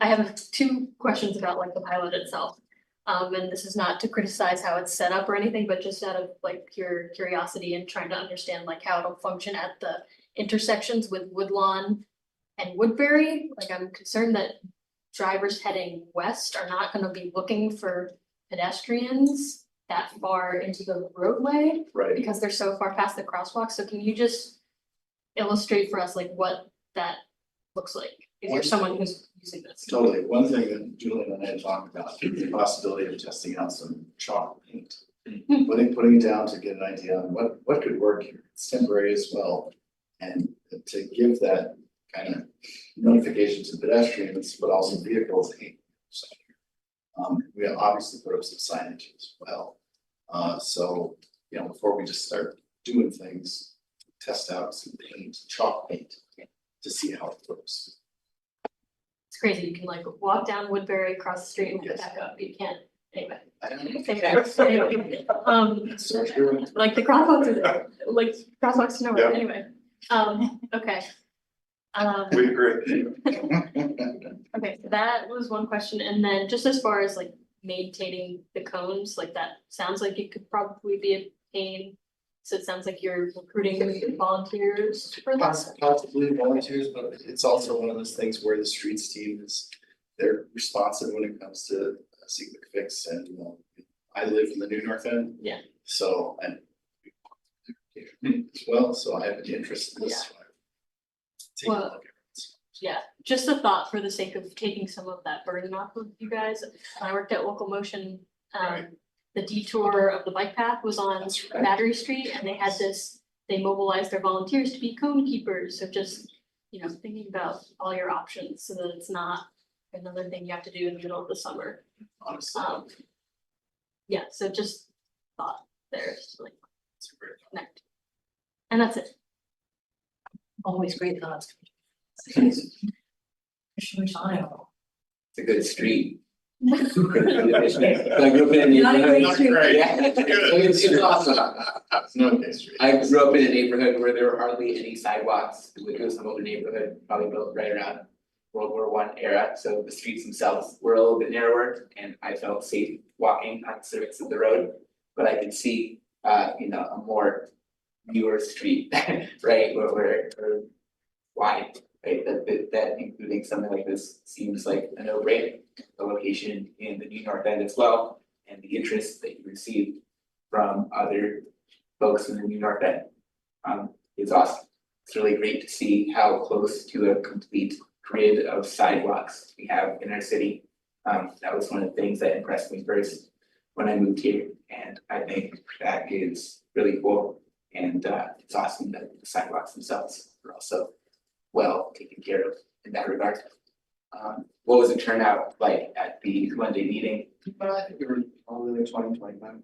have 2 questions about like the pilot itself. And this is not to criticize how it's set up or anything, but just out of like pure curiosity and trying to understand like how it'll function at the intersections with Woodlawn and Woodbury. Like I'm concerned that drivers heading west are not gonna be looking for pedestrians that far into the roadway Right. because they're so far past the crosswalk. So can you just illustrate for us like what that looks like? If you're someone who's using this. Totally. One thing that Julian and I had talked about is the possibility of testing out some chalk paint. Putting it down to get an idea on what could work here. It's temporary as well. And to give that kind of notification to pedestrians, but also vehicles. Hey, we obviously put up some signage as well. So, before we just start doing things, test out some paint, chalk paint, to see how it looks. It's crazy. You can like walk down Woodbury, cross the street and get Yes. back up. You can't, anyway. I don't know. So true. Like the crosswalks nowhere, Yeah. anyway. Okay. We agree. Okay, so that was one question. And then just as far as like maintaining the cones, like that sounds like it could probably be a pain. So it sounds like you're recruiting volunteers for this. Possibly volunteers, but it's also one of those things where the streets team they're responsive when it comes to seeking a fix, and I live in the new North End. Yeah. So, and as well, so I have an interest in this. Take a Well, look at it. Yeah, just a thought for the sake of taking some of that burden off of you guys. When I worked at Local Motion, Right. the detour of the bike path was on That's right. Battery Street, and they had they mobilized their volunteers to be cone keepers. So just, thinking about all your options so that it's not another thing you have to do in the middle of the summer. Honestly, Yeah, so just thought there, just to, like it's a great. connect. And that's it. Always great thoughts. Commissioner Shano. It's a good street. I grew up in a Not a great neighborhood. street. Yeah, it's awesome. It's no case. I grew up in a neighborhood where there were hardly any sidewalks. It was an older neighborhood, probably built right around World War I era, so the streets themselves were a little bit narrower and I felt safe walking on certain of the road. But I could see, a more newer street, right, where wide, right, that including something like this seems like a no-brainer. The location in the New North End as well, and the interest that you receive from other folks in the New North End is awesome. It's really great to see how close to a complete grid of sidewalks we have in our city. That was one of the things that impressed me first when I moved here, and I think that is really cool. And it's awesome that the sidewalks themselves are also well taken care of in that regard. What was the turnout like at the Monday meeting? I think we were probably like 20-25.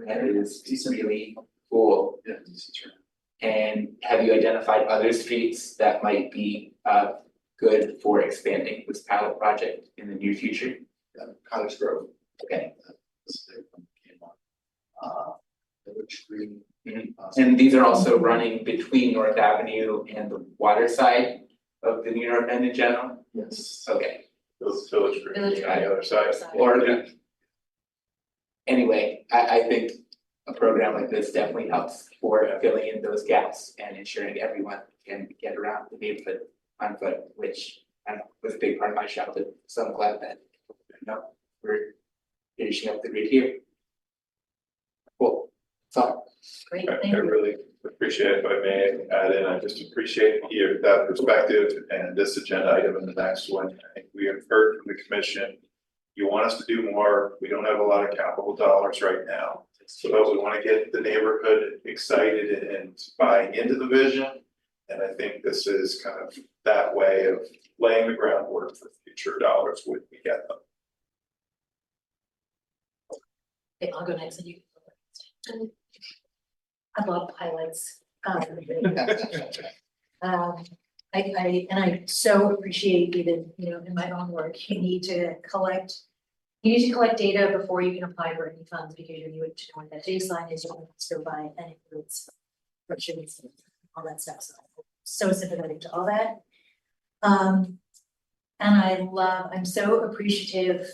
That is really cool. Yeah, decent turn. And have you identified other streets that might be good for expanding this pilot project in the near future? Cottage Grove. Okay, This is the one that came up. Village Green. and these are also running between North Avenue and the water side of the New North End in general? Yes. Okay. Village Green on the other side. Or anyway, I think a program like this definitely helps for filling in those gaps and ensuring everyone can get around the neighborhood on foot, which I don't know, was a big part of my childhood. So I'm glad that, we're finishing up the grid here. Cool. So, Great, I thank you. really appreciate it, if I may add in, I just appreciate that perspective and this agenda item and the next one. I think we have heard from the commission. You want us to do more, we don't have a lot of capital dollars right now. So we want to get the neighborhood excited and buying into the vision. And I think this is kind of that way of laying the groundwork for future dollars when we get them. Okay, I'll go next and you. I love highlights. I so appreciate even, in my own work, you need to collect You need to collect data before you can apply for any funds because you need to know what that baseline is, you want to go by and includes restrictions, all that stuff, so sympathetic to all that. And I'm so appreciative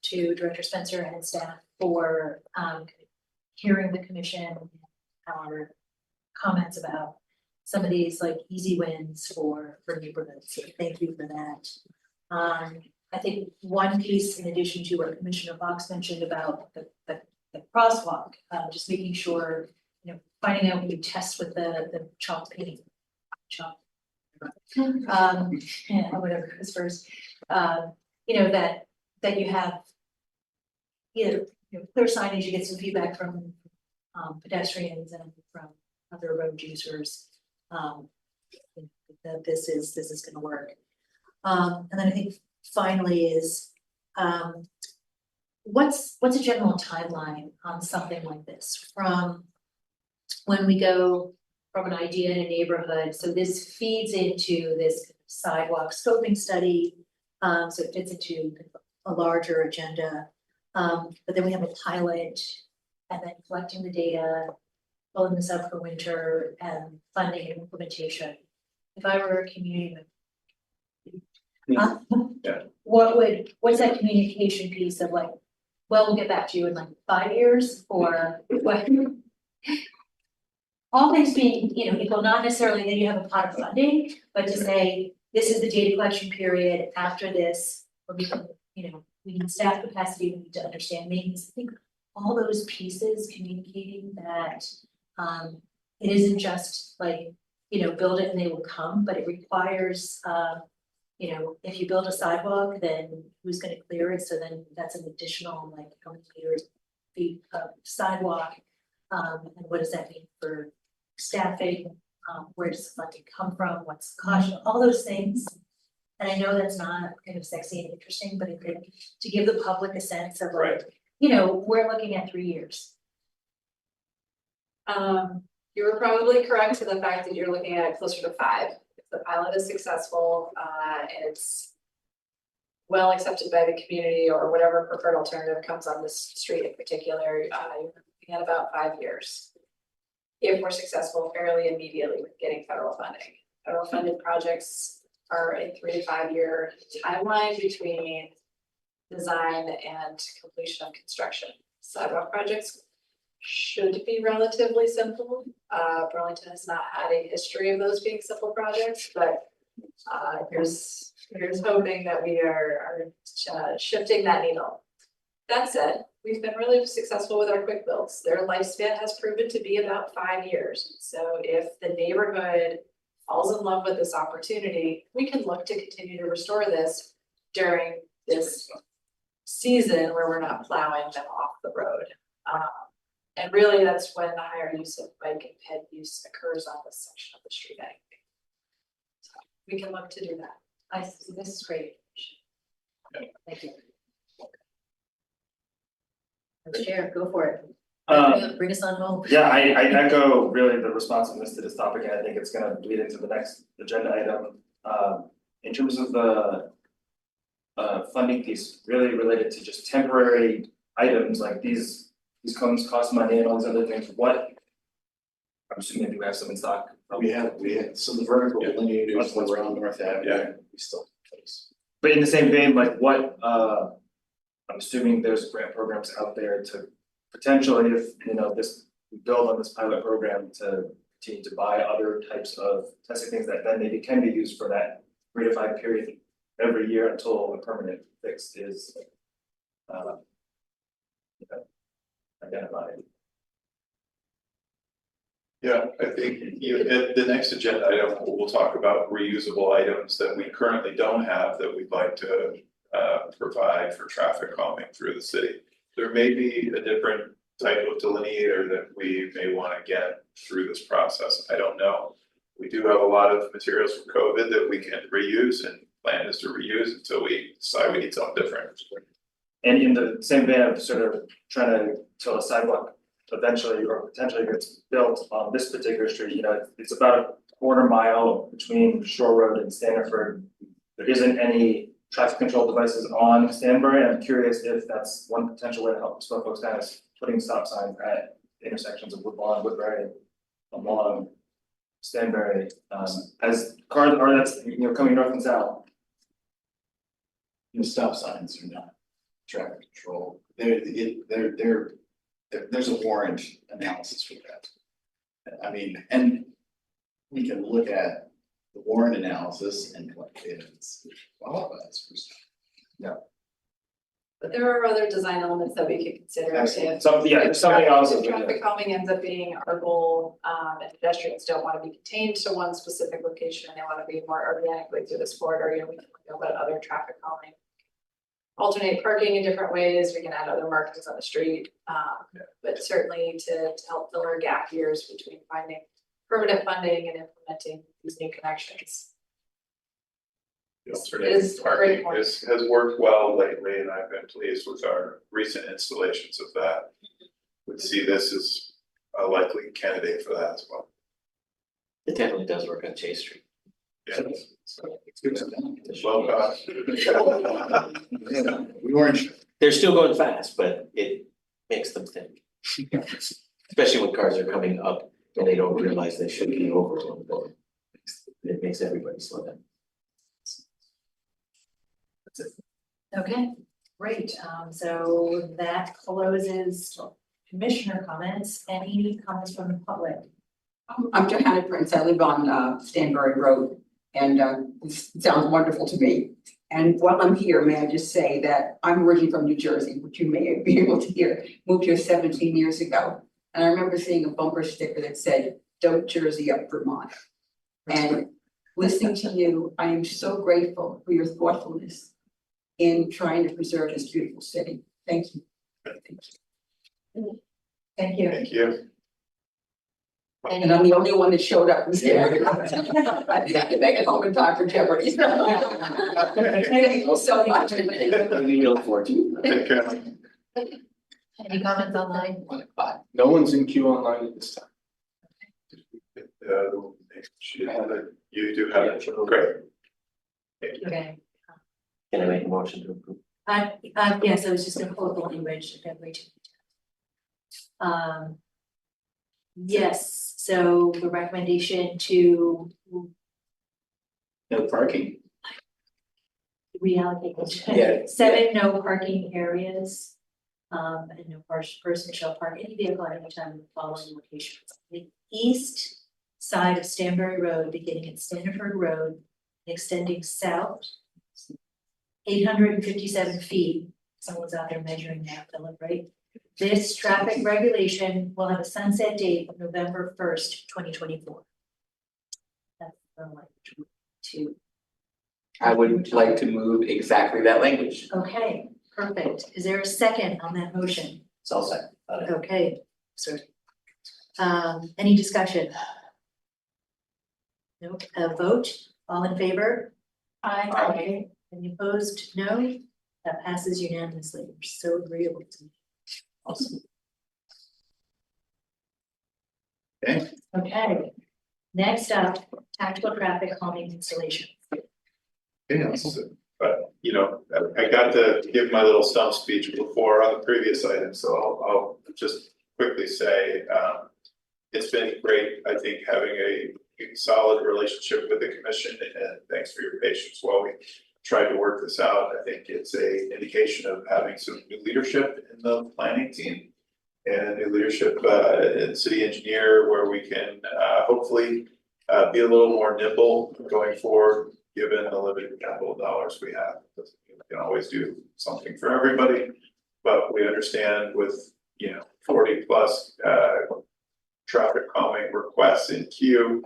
to Director Spencer and staff for hearing the commission and our comments about some of these like easy wins for neighborhoods, so thank you for that. I think one piece in addition to what Commissioner Fox mentioned about the crosswalk, just making sure, you know, finding out when you test with the chalk painting. Chalk. Yeah, whatever comes first, you know, that you have either, you know, clear signage, you get some feedback from pedestrians and from other road users, that this is gonna work. And then I think finally is, what's a general timeline on something like this from when we go from an idea in a neighborhood? So this feeds into this sidewalk scoping study, so it fits into a larger agenda. But then we have a pilot and then collecting the data, pulling this up for winter and funding and implementation. If I were a community member, what's that communication piece of like, well, we'll get back to you in like 5 years, or what? All things being, you know, equal, not necessarily that you have a pot of funding, but to say, this is the data collection period after this, where we can, you know, we need staff capacity, we need to understand meetings. I think all those pieces communicating that it isn't just like, you know, build it and they will come, but it requires you know, if you build a sidewalk, then who's gonna clear it? So then that's an additional, like, how many feet of sidewalk? And what does that mean for staffing? Where does the funding come from? What's the cost? All those things. And I know that's not kind of sexy and interesting, but I think to give the public a sense of like, you know, we're looking at 3 years. You were probably correct to the fact that you're looking at closer to 5. If the pilot is successful, and it's well accepted by the community or whatever preferred alternative comes on this street in particular, you're looking at about 5 years. If we're successful fairly immediately with getting federal funding. Federal funded projects are a 3 to 5 year timeline between design and completion of construction. Sidewalk projects should be relatively simple. Burlington has not had a history of those being simple projects, but here's hoping that we are shifting that needle. That said, we've been really successful with our quick builds. Their lifespan has proven to be about 5 years. So if the neighborhood falls in love with this opportunity, we can look to continue to restore this during this season where we're not plowing them off the road. And really that's when the higher use of bike and ped use occurs on this section of the street anyway. So we can look to do that. I see, this is great. Thank you. Chair, go for it. Bring us on home. Yeah, I echo really the responsiveness to this topic, and I think it's gonna lead into the next agenda item. In terms of the funding piece, really related to just temporary items like these cones cost money and all these other things, what? I'm assuming we have some in stock. We have, so the vertical lineators around North Avenue, we still place. But in the same vein, like what, I'm assuming there's grant programs out there to potentially, if, you know, we build on this pilot program to continue to buy other types of testing things that then maybe can be used for that 3 to 5 period every year until the permanent fix is identified. Yeah, I think at the next agenda item, we'll talk about reusable items that we currently don't have that we'd like to provide for traffic calming through the city. There may be a different type of delineator that we may want to get through this process. I don't know. We do have a lot of materials from COVID that we can reuse, and plan is to reuse until we decide we need something different. And in the same vein of sort of trying to tell a sidewalk eventually or potentially gets built on this particular street, you know, it's about a quarter mile between Shore Road and Stanford. There isn't any traffic control devices on Stanbury. I'm curious if that's one potential way to help slow folks down is putting stop signs at intersections of Woodlawn, Woodbury, along Stanbury, as cars are, that's, coming north and south. The stop signs are not traffic control. There's a warrant analysis for that. I mean, and we can look at the warrant analysis and collect data that's qualifies for stuff. But there are other design elements that we could consider if. Something else. If traffic calming ends up being our goal, and pedestrians don't wanna be contained to one specific location, and they wanna be more organically through this corridor, we can look at other traffic calming. Alternate parking in different ways, we can add other markings on the street, but certainly to help fill our gap years between finding permanent funding and implementing these new connections. The Is alternative a great parking point. has worked well lately, and I've been pleased with our recent installations of that. Would see this as a likely candidate for that as well. It definitely does work on Chase Street. Yeah. It's good to know. Well done. We weren't sure. They're still going fast, but it makes them think. Especially when cars are coming up and they don't realize they should be over on the board. It makes everybody slow down. Okay, great, so that closes commissioner comments, any comments from the public? I'm Johanna Prince. I live on Stanbury Road, and this sounds wonderful to me. And while I'm here, may I just say that I'm originally from New Jersey, which you may be able to hear, moved here 17 years ago. And I remember seeing a bumper sticker that said, "Don't Jersey up Vermont." And listening to you, I am so grateful for your thoughtfulness in trying to preserve this beautiful city. Thank you. Thank you. Thank you. Thank you. And I'm the only one that showed up and scared. I think I can make it home in time for Jeopardy. Thank you so much. We look forward to it. Take care. Any comments online? No one's in queue online at this time. You do have it, great. Okay, Can I make a motion to approve? yes, I was just gonna pull up the language, February 2. Yes, so the recommendation to No parking. reallocate Yeah. 7 no parking areas. And no person shall park any vehicle at any time in the following locations. The east side of Stanbury Road, beginning at Stanford Road, and extending south 857 feet. Someone's out there measuring that, Philip, right? This traffic regulation will have a sunset date of November 1st, 2024. That's the language to. I would like to move exactly that language. Okay, perfect. Is there a second on that motion? So I'll second. Okay, sorry. Any discussion? No, vote, all in favor? Aye. Any opposed? No, that passes unanimously. We're so agreeable to me. Awesome. Okay. Okay, next up, tactical traffic calming installation. But, I got to give my little stump speech before on the previous item, so I'll just quickly say, it's been great, I think, having a solid relationship with the commission, and thanks for your patience while we tried to work this out. I think it's a indication of having some new leadership in the planning team and new leadership in the city engineer, where we can hopefully be a little more nimble going forward, given the limited capital dollars we have. We can always do something for everybody, but we understand with 40+ traffic calming requests in queue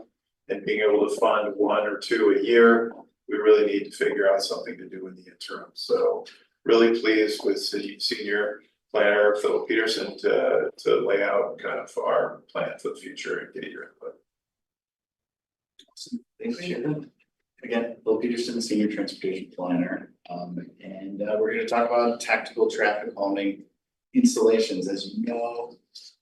and being able to fund 1 or 2 a year, we really need to figure out something to do in the interim. So really pleased with city senior planner Phil Peterson to lay out kind of our plan for the future and get your input. Thanks, Chairman. Again, Bill Peterson, Senior Transportation Planner, and we're going to talk about tactical traffic calming installations. As you know,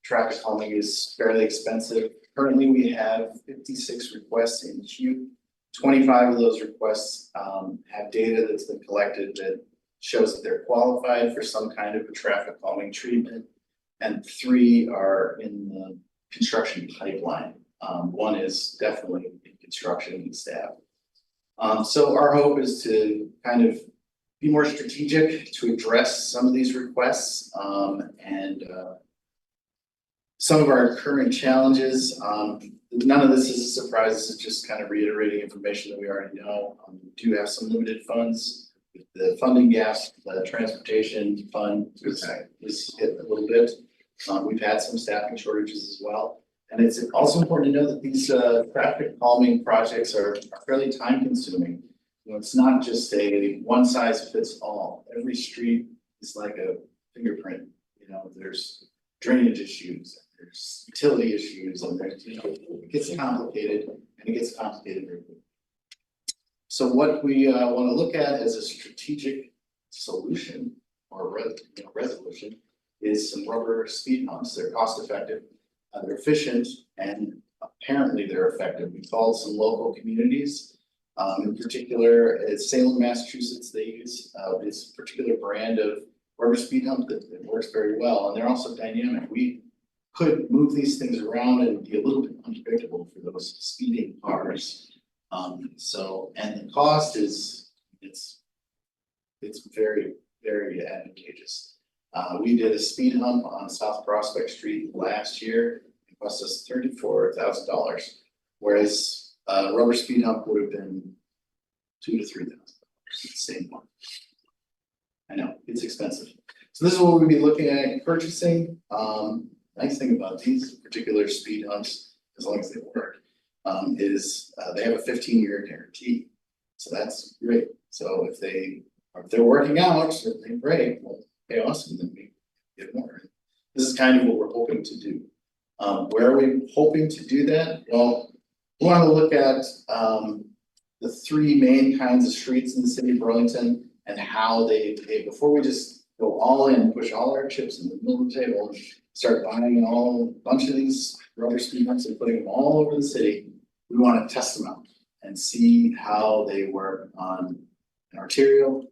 traffic calming is fairly expensive. Currently, we have 56 requests in queue 25 of those requests have data that's been collected that shows that they're qualified for some kind of a traffic calming treatment. And 3 are in the construction pipeline. One is definitely in construction and staff. So our hope is to kind of be more strategic to address some of these requests and some of our current challenges. None of this is a surprise. This is just kind of reiterating information that we already know. We do have some limited funds. The funding gaps, the transportation fund is hit a little bit. We've had some staffing shortages as well. And it's also important to know that these traffic calming projects are fairly time consuming. You know, it's not just a one size fits all. Every street is like a fingerprint. You know, there's drainage issues, there's utility issues, and there's, you know, it gets complicated and it gets complicated very quickly. So what we want to look at as a strategic solution or resolution is some rubber speed humps. They're cost effective, they're efficient, and apparently they're effective. We called some local communities, in particular at Salem, Massachusetts. They use this particular brand of rubber speed hump that works very well, and they're also dynamic. We could move these things around and be a little bit unpredictable for those speeding cars. And the cost is, it's very, very advantageous. We did a speed hump on South Prospect Street last year. It cost us $34,000, whereas rubber speed hump would have been $2,000 to $3,000. Same one. I know it's expensive. So this is what we'll be looking at purchasing. Nice thing about these particular speed humps, as long as they work, is they have a 15-year guarantee. So that's great. So if they're working out, if they break, well, okay, awesome, then we get more. This is kind of what we're hoping to do. Where are we hoping to do that? Well, we want to look at the 3 main kinds of streets in the city of Burlington and how they behave before we just go all in, push all our chips in the middle of the table and start buying a bunch of these rubber speed humps and putting them all over the city. We want to test them out and see how they work on an arterial,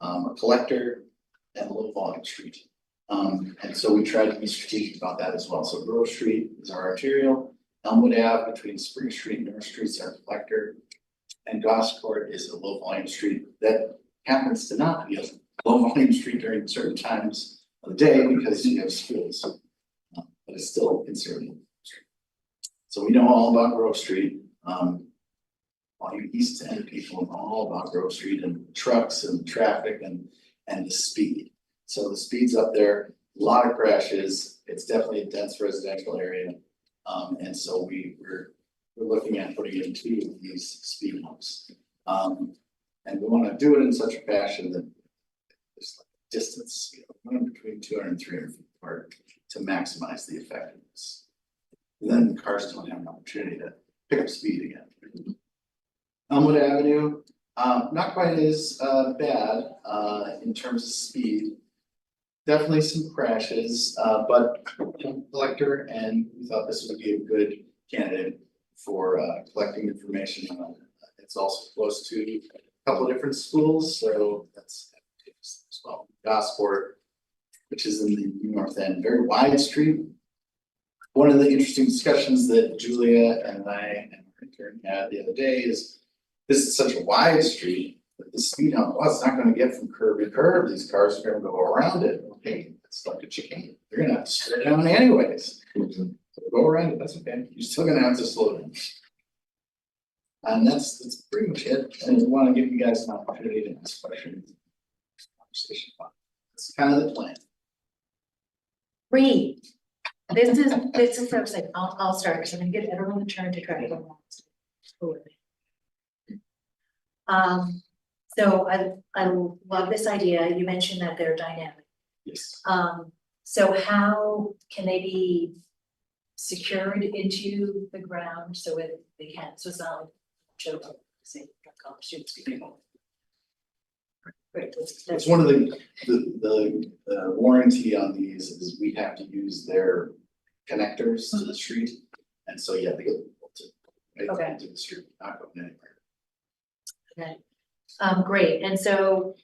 a collector, and a low volume street. And so we try to be strategic about that as well. So Grove Street is our arterial, Elmwood Ave between Spring Street and North Street is our collector, and Gosport is a low volume street that happens to not be a low volume street during certain times of the day because you have schools, but it's still considered. So we know all about Grove Street. All you East End people know all about Grove Street and trucks and traffic and the speed. So the speed's up there, a lot of crashes. It's definitely a dense residential area. And so we're looking at putting in 2 of these speed humps. And we want to do it in such a fashion that there's like distance, you know, between 200 and 300 feet apart to maximize the effectiveness. And then the cars don't have an opportunity to pick up speed again. Elmwood Avenue, not quite as bad in terms of speed. Definitely some crashes, but collector, and we thought this would be a good candidate for collecting information on. It's also close to a couple of different schools, so that's advantageous as well. Gosport, which is in the north end, very wide street. One of the interesting discussions that Julia and I and our intern had the other day is this is such a wide street that the speed hump, well, it's not going to get from curb to curb. These cars are going to go around it. Okay, it's like a chicane. They're going to have to slow down anyways. So go around it, that's okay. You're still going to have to slow down. And that's pretty much it. And we want to give you guys an opportunity to ask questions. Conversation. That's kind of the plan. Great. This is what I was saying. I'll start because I'm gonna get everyone to turn to track on that. So I love this idea. You mentioned that they're dynamic. Yes. So how can they be secured into the ground so that they can, so it's not like show up, say, college students people. Great, It's one of the warranty on these is we have to use their connectors to the street. And so, yeah, they go to right Okay. to the street, not going anywhere. Okay, great, and so,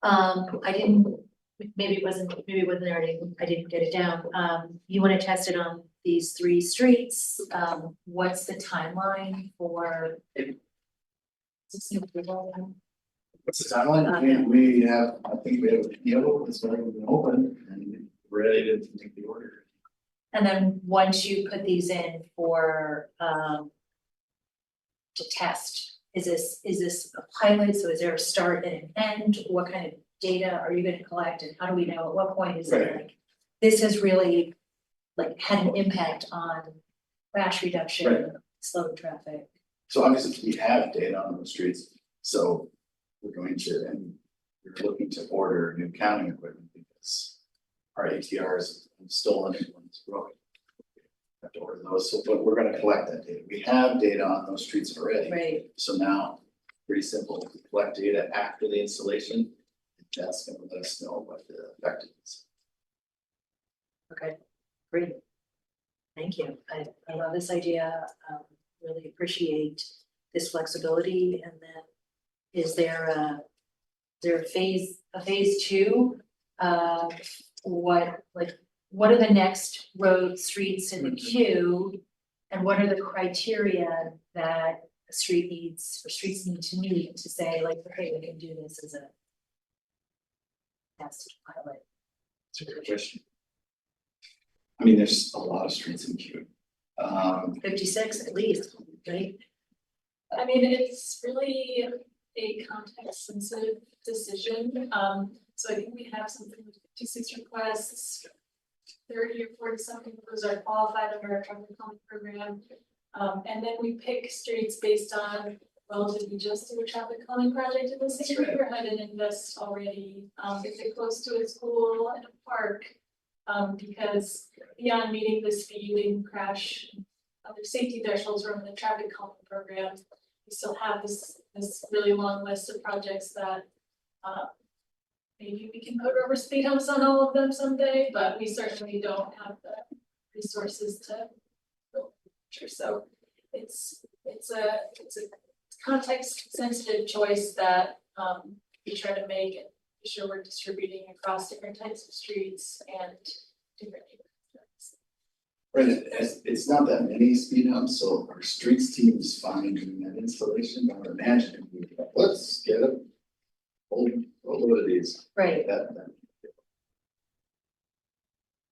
I didn't, maybe it wasn't there, I didn't get it down. You wanna test it on these 3 streets, what's the timeline for? What's the timeline? We have, I think we have a PO that's already been open and ready to take the order. And then once you put these in for, to test, is this a pilot, so is there a start and an end? What kind of data are you gonna collect, and how do we know, at what point is it Right. like, this has really like had an impact on crash reduction, slow traffic? So obviously we have data on the streets, so we're going to, and we're looking to order new counting equipment because our ATRs have stolen it when it's broken. Have to order those, so but we're gonna collect that data. We have data on those streets already. Right, So now, pretty simple, we collect data after the installation. That's gonna let us know what the effect is. okay, great. Thank you, I love this idea, really appreciate this flexibility, and then is there a phase 2? What are the next road, streets in the queue? And what are the criteria that a street needs, or streets need to meet to say like, okay, we can do this as a test pilot? It's a good question. I mean, there's a lot of streets in queue. 56 at least, right? I mean, it's really a context sensitive decision, so I think we have something with 56 requests. 30 or 40 something of those are qualified under our traffic calming program. And then we pick streets based on, well, did we just do a traffic calming project in this street or had an invest already? Is it close to a school and a park? Because beyond meeting the speed and crash, other safety thresholds from the traffic calming program, we still have this really long list of projects that maybe we can put rubber speed humps on all of them someday, but we certainly don't have the resources to build future. So it's a context sensitive choice that we try to make and be sure we're distributing across different types of streets and different neighborhoods. Right, it's not that many speed humps, so our streets team is fine doing that installation, I would imagine, let's get a whole load of these. Right. That.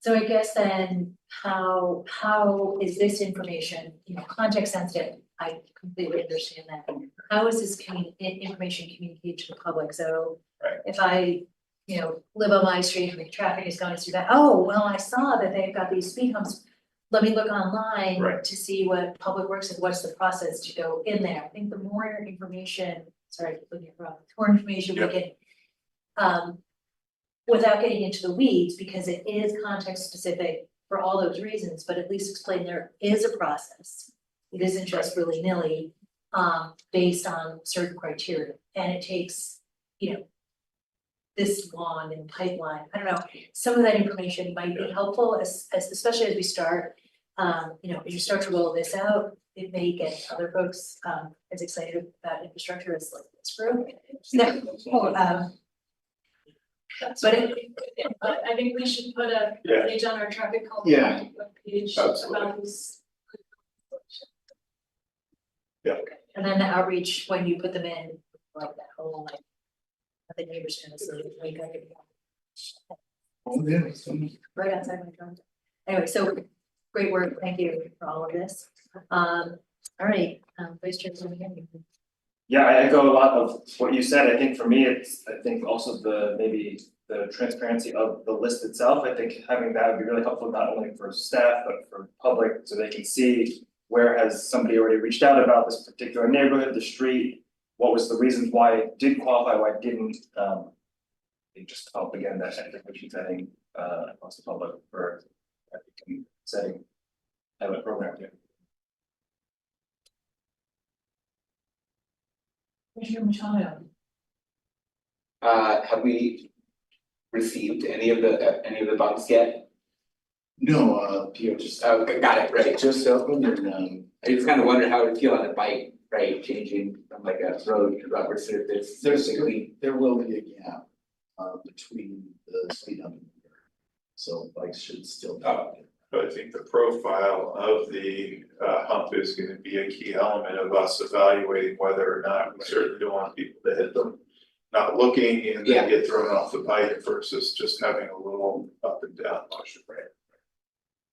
So I guess then, how is this information, context sensitive? I completely understand that. How is this information communicated to the public? So Right. if I, live on my street and the traffic is going through that, oh, well, I saw that they've got these speed humps. Let me look online Right. to see what Public Works and what's the process to go in there. I think the more information, sorry, looking at Rob, the more information we can, without getting into the weeds, because it is context specific for all those reasons, but at least explain there is a process. It isn't just willy-nilly, based on certain criteria, and it takes, this long and pipeline, I don't know, some of that information might be helpful, especially as we start, as you start to roll this out, it may get other folks, as excited about infrastructure as like this group. But I think we should put a Yeah. page on our traffic calming Yeah. page Absolutely. about this. And then the outreach, when you put them in, like that whole like, the neighbors gonna say, wake up. Oh, yeah. Right outside my front. Anyway, so great work, thank you for all of this. All right, Vice Chair Flanagan. Yeah, I echo a lot of what you said. I think for me, I think also maybe the transparency of the list itself. I think having that would be really helpful, not only for staff, but for public, so they can see where has somebody already reached out about this particular neighborhood, the street, what was the reasons why it did qualify, why it didn't. It just help again that expectation setting across the public for setting a program here. Commissioner Machado. Have we received any of the bumps yet? No, PO just, Oh, got it, right. just opened and, I just kind of wondered how it would feel on the bike right, changing from like a road to rubber surface. There's, basically. there will be a gap, between the speed hump and the curb. So bikes should still. But I think the profile of the hump is gonna be a key element of us evaluating whether or not we certainly don't want people to hit them. Not looking and Yeah. then get thrown off the bike versus just having a little up and down motion.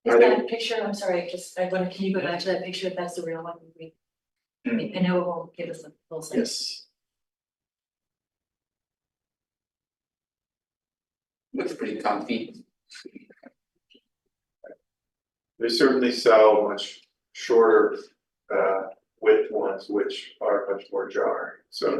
Is that a picture, I'm sorry, can you go back to that picture, if that's the real one? I know it won't give us a full sense. Yes. Looks pretty comfy. They certainly sell much shorter width ones, which are much more jarring, so.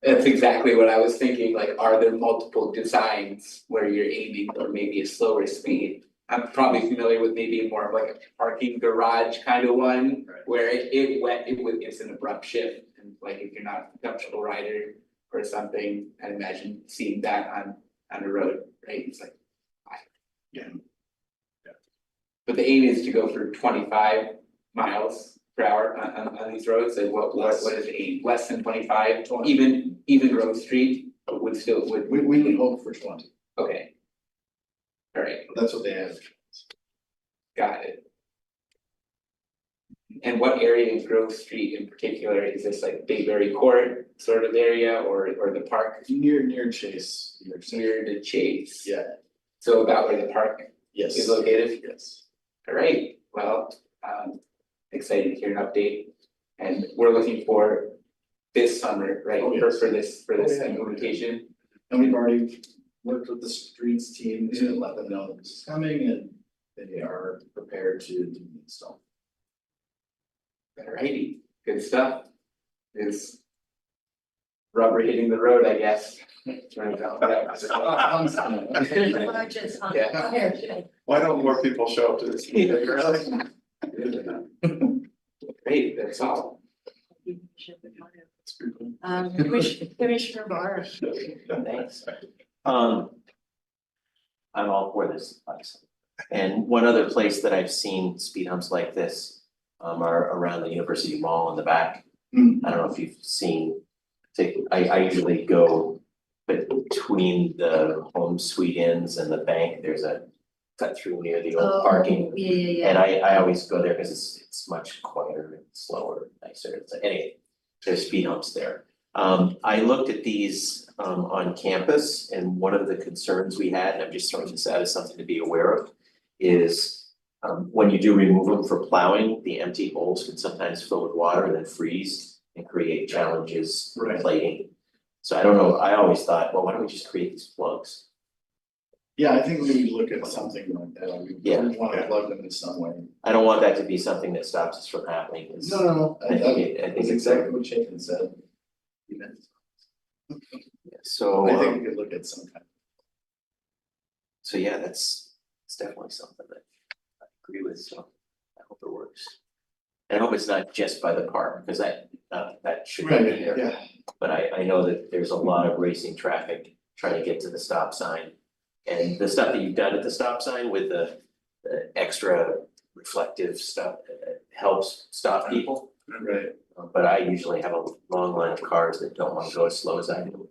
That's exactly what I was thinking, like, are there multiple designs where you're aiming for maybe a slower speed? I'm probably familiar with maybe more of like a parking garage kind of one, Right. where it's an abrupt shift. And like, if you're not a comfortable rider or something, I imagine seeing that on the road, right, it's like. Yeah. But the aim is to go for 25 miles per hour on these roads, and what is the aim, less than 25, 20. even Grove Street would still, We would hope for 20, okay. All right, that's what they have. got it. And what area in Grove Street in particular, is this like Bayberry Court sort of area, or the park Near Chase, near the Chase? Yeah, So about where the park yes. is located? Yes. All right, well, excited to hear an update, and we're looking for this summer, right, Oh, yes. for this Oh, yeah. implementation. And we've already worked with the streets team to let them know that this is coming and they are prepared to do the install. Alrighty, good stuff. Is rubber hitting the road, I guess. Yeah. Why don't more people show up to this meeting, really? Great, that's all. Commissioner Barr. Thanks. I'm all for this, obviously. And one other place that I've seen speed humps like this are around the University Mall in the back. I don't know if you've seen, I usually go between the home sweet inns and the bank, there's a cut through near the old parking. Yeah. And I always go there because it's much quieter and slower, nicer, it's anyway, there's speed humps there. I looked at these on campus, and one of the concerns we had, and I'm just throwing this out as something to be aware of, is when you do remove them for plowing, the empty holes can sometimes fill with water and then freeze and create challenges Right. plating. So I don't know, I always thought, well, why don't we just create these plugs? Yeah, I think we would look at something like that, we Yeah. want to plug them in some way. I don't want that to be something that stops us from happening, 'cause No, I think that's it's exactly what Chapin said. so, I think we could look at some kind. so yeah, it's definitely something that I agree with, so I hope it works. And I hope it's not just by the park, because that should be there. Yeah. But I know that there's a lot of racing traffic trying to get to the stop sign. And the stuff that you've done at the stop sign with the extra reflective stuff helps stop people. Right. But I usually have a long line of cars that don't want to go as slow as I do.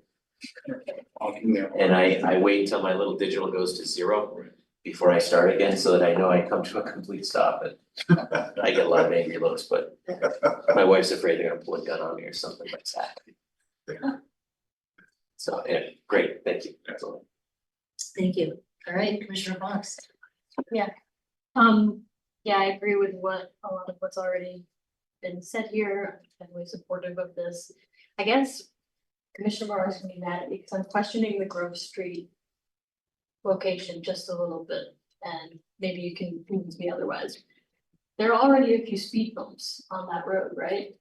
And I wait until my little digital goes to 0 before I start again, so that I know I come to a complete stop, and I get a lot of angry looks, but my wife's afraid they're gonna pull a gun on me or something like that. So, yeah, great, thank you. Excellent. Thank you. All right, Commissioner Fox. Yeah, I agree with a lot of what's already been said here. I'm definitely supportive of this. I guess Commissioner Barr is gonna be mad at me because I'm questioning the Grove Street location just a little bit, and maybe you can convince me otherwise. There are already a few speed bumps on that road, right?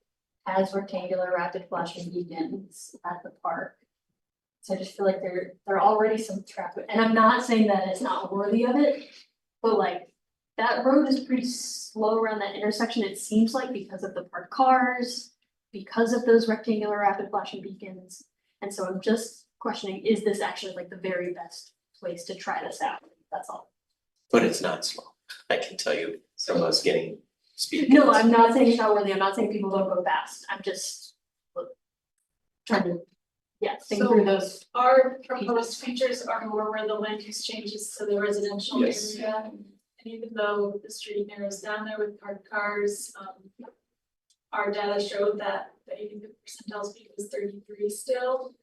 Has rectangular rapid flashing beacons at the park. So I just feel like there are already some traffic, and I'm not saying that it's not worthy of it, but like that road is pretty slow around that intersection, it seems like, because of the parked cars, because of those rectangular rapid flashing beacons. And so I'm just questioning, is this actually like the very best place to try this out? That's all. But it's not slow, I can tell you, from us getting speed No, counts. I'm not saying it's not worthy, I'm not saying people don't go fast, I'm just trying to, yeah, think So- through those. Our proposed features are more where the land use changes to the residential Yes. area. And even though the street narrows down there with parked cars, our data showed that the 85th percentile speed was 33 still.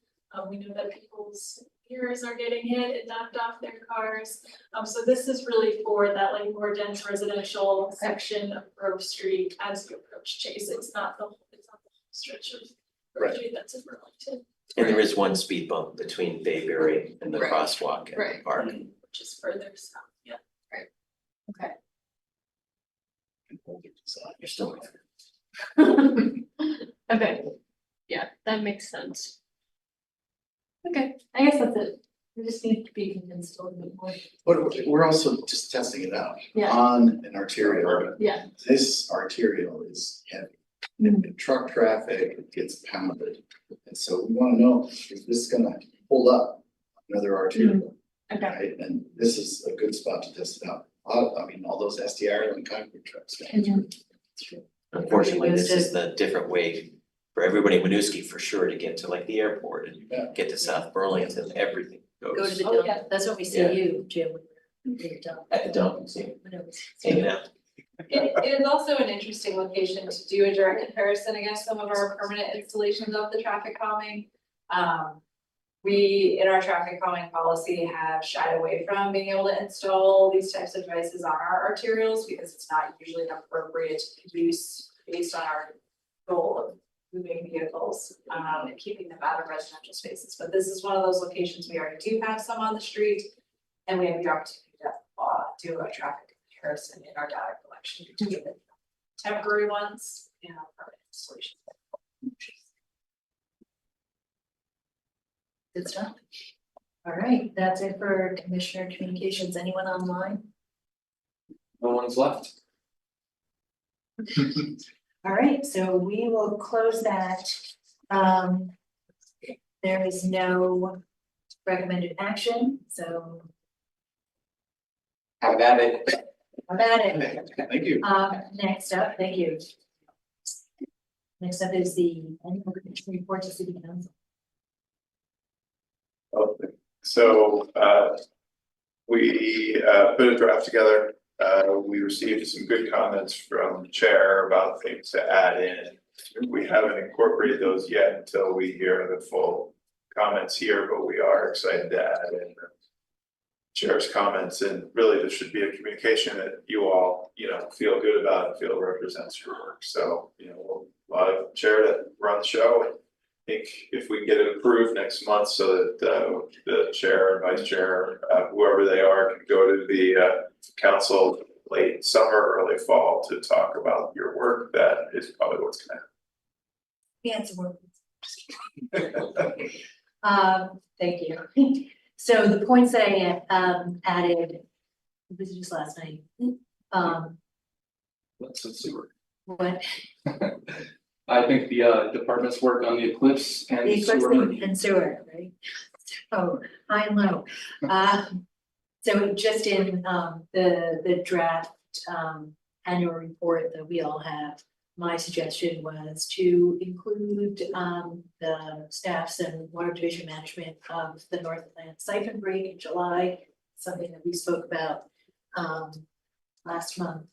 We know that people's ears are getting hit and knocked off their cars. So this is really for that like more dense residential section of Grove Street as you approach Chase. It's not the whole stretch of Grove Right. Street that's in Burlington, And there is one speed bump between Bayberry and the Right. crosswalk at the Right. park. which is further south, yeah. You're still with Okay, yeah, that makes sense. Okay, I guess that's it, we just need to be convinced a little bit more. But we're also just testing it out. Yeah. On an arterial. Yeah. This arterial is heavy. And truck traffic gets pounded. And so we wanna know, is this gonna hold up another arterial? Okay, Right, and this is a good spot to test it out. I mean, all those STR and concrete trucks. Unfortunately, this is the different way for everybody in Winooski for sure to get to like the airport and Yeah. get to South Burlington, everything Go to goes the Oh, yeah. dump, that's when we see Yeah. you, Jim, when you're done. at the dump, see, Whenever we see hanging you. out. It is also an interesting location to do a direct comparison against some of our permanent installations of the traffic calming. We, in our traffic calming policy, have shied away from being able to install these types of devices on our arterials because it's not usually an appropriate use based on our goal of moving vehicles, and keeping them out of residential spaces. But this is one of those locations we already do have some on the street, and we have the opportunity to do a traffic comparison in our data collection between the temporary ones and our permanent installations. Good stuff. All right, that's it for Commissioner Communications. Anyone online? No one's left. All right, so we will close that. There is no recommended action, so Have at it. how about it? Thank you. Next up, thank you. Next up is the annual commission report to city council. Okay, so, we, put a draft together. We received some good comments from the chair about things to add in. We haven't incorporated those yet until we hear the full comments here, but we are excited to add in the chair's comments, and really this should be a communication that you all, feel good about and feel represents your work. So, we'll allow the chair to run the show, and I think if we can get it approved next month so that the chair and vice chair, whoever they are, can go to the council late summer, early fall to talk about your work, that is probably what's gonna Thank you. So the points that I added, this was just last night. Let's see. What? I think the department's work on the eclipse and The sewer. eclipse and sewer, right? Oh, high and low. So just in the draft annual report that we all have, my suggestion was to include the staffs and water division management of the North Atlantic siphon break in July, something that we spoke about last month.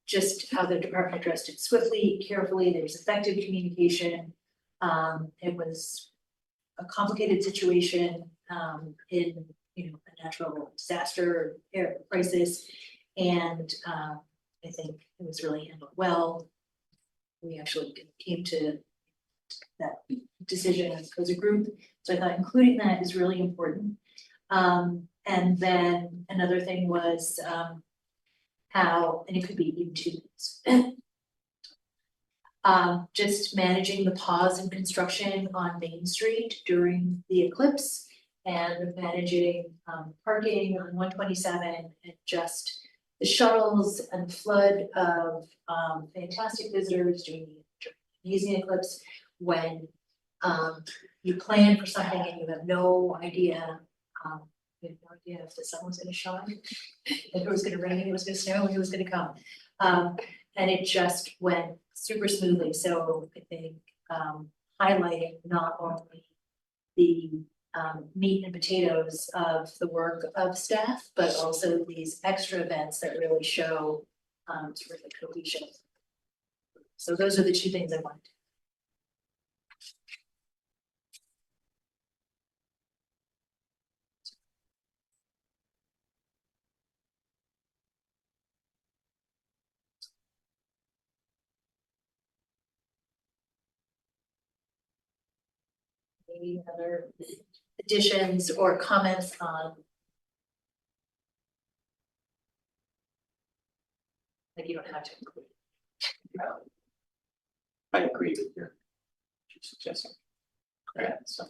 Just how the department addressed it swiftly, carefully, there was effective communication. It was a complicated situation in, a natural disaster crisis. And I think it was really handled well. We actually came to that decision as a group. So I thought including that is really important. And then another thing was how, and it could be even 2 things. Just managing the pause in construction on Main Street during the eclipse and managing parking on 127 and just the shuttles and the flood of fantastic visitors during the amazing eclipse when you plan for something and you have no idea. You have no idea if the sun was gonna shine, if it was gonna rain, it was gonna snow, it was gonna come. And it just went super smoothly, so I think, highlighting not only the, meat and potatoes of the work of staff, but also these extra events that really show, sort of the cohesion. So those are the two things I wanted. Maybe other additions or comments on. Like you don't have to include. I agree with your suggestion. Okay. So,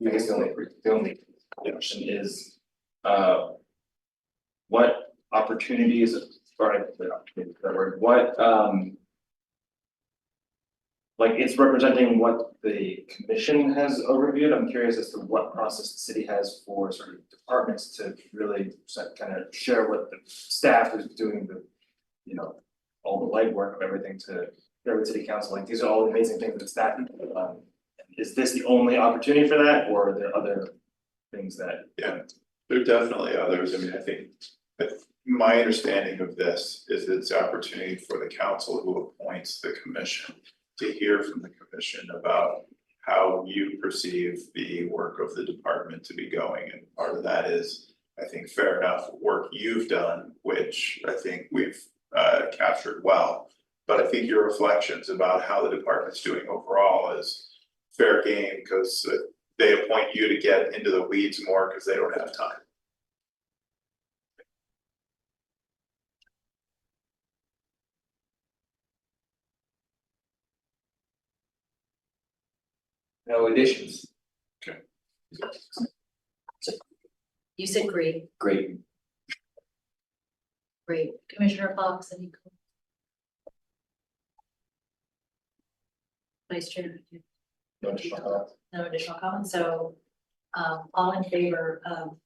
I guess the only question is, what opportunities, or the opportunity, that word, what, like it's representing what the commission has overviewed. I'm curious as to what process the city has for sort of departments to really kind of share what the staff is doing, the, you know, all the legwork of everything to share with city council. Like, these are all the amazing things that staff do. Is this the only opportunity for that, or are there other things that? Yeah, there are definitely others. I mean, I think that my understanding of this is it's opportunity for the council who appoints the commission to hear from the commission about how you perceive the work of the department to be going. And part of that is, I think, fair enough work you've done, which I think we've captured well. But I think your reflections about how the department's doing overall is fair game, because they appoint you to get into the weeds more because they don't have time. No additions. You said great, great. great. Commissioner Fox, any? Vice Chair? No additional comments? No additional comments, so, all in favor of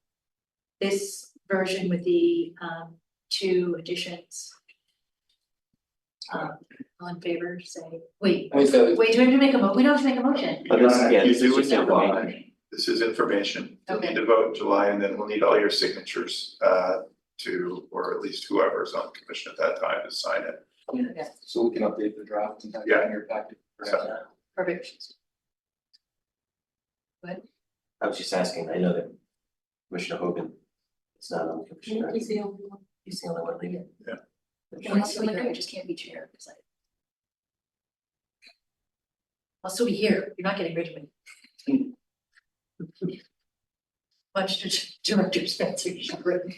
this version with the, 2 additions? All in favor, say, wait, Wait, so wait, do we have to make we don't have to make a motion? But this, yeah, You this do is it just in July. information. This is information. You'll Okay. need to vote in July, and then we'll need all your signatures to, or at least whoever's on the commission at that time to sign it. Okay, So we can update the draft and have it Yeah. in your packet. So- perfect. I was just asking, I know that Commissioner Hogan is not on the commission, right? He's the only one. He's the only one leaving. Yeah. I'll still be here, I just can't be chair, because I'll still be here, you're not getting rid of me. Much to Director Spencer, you've written.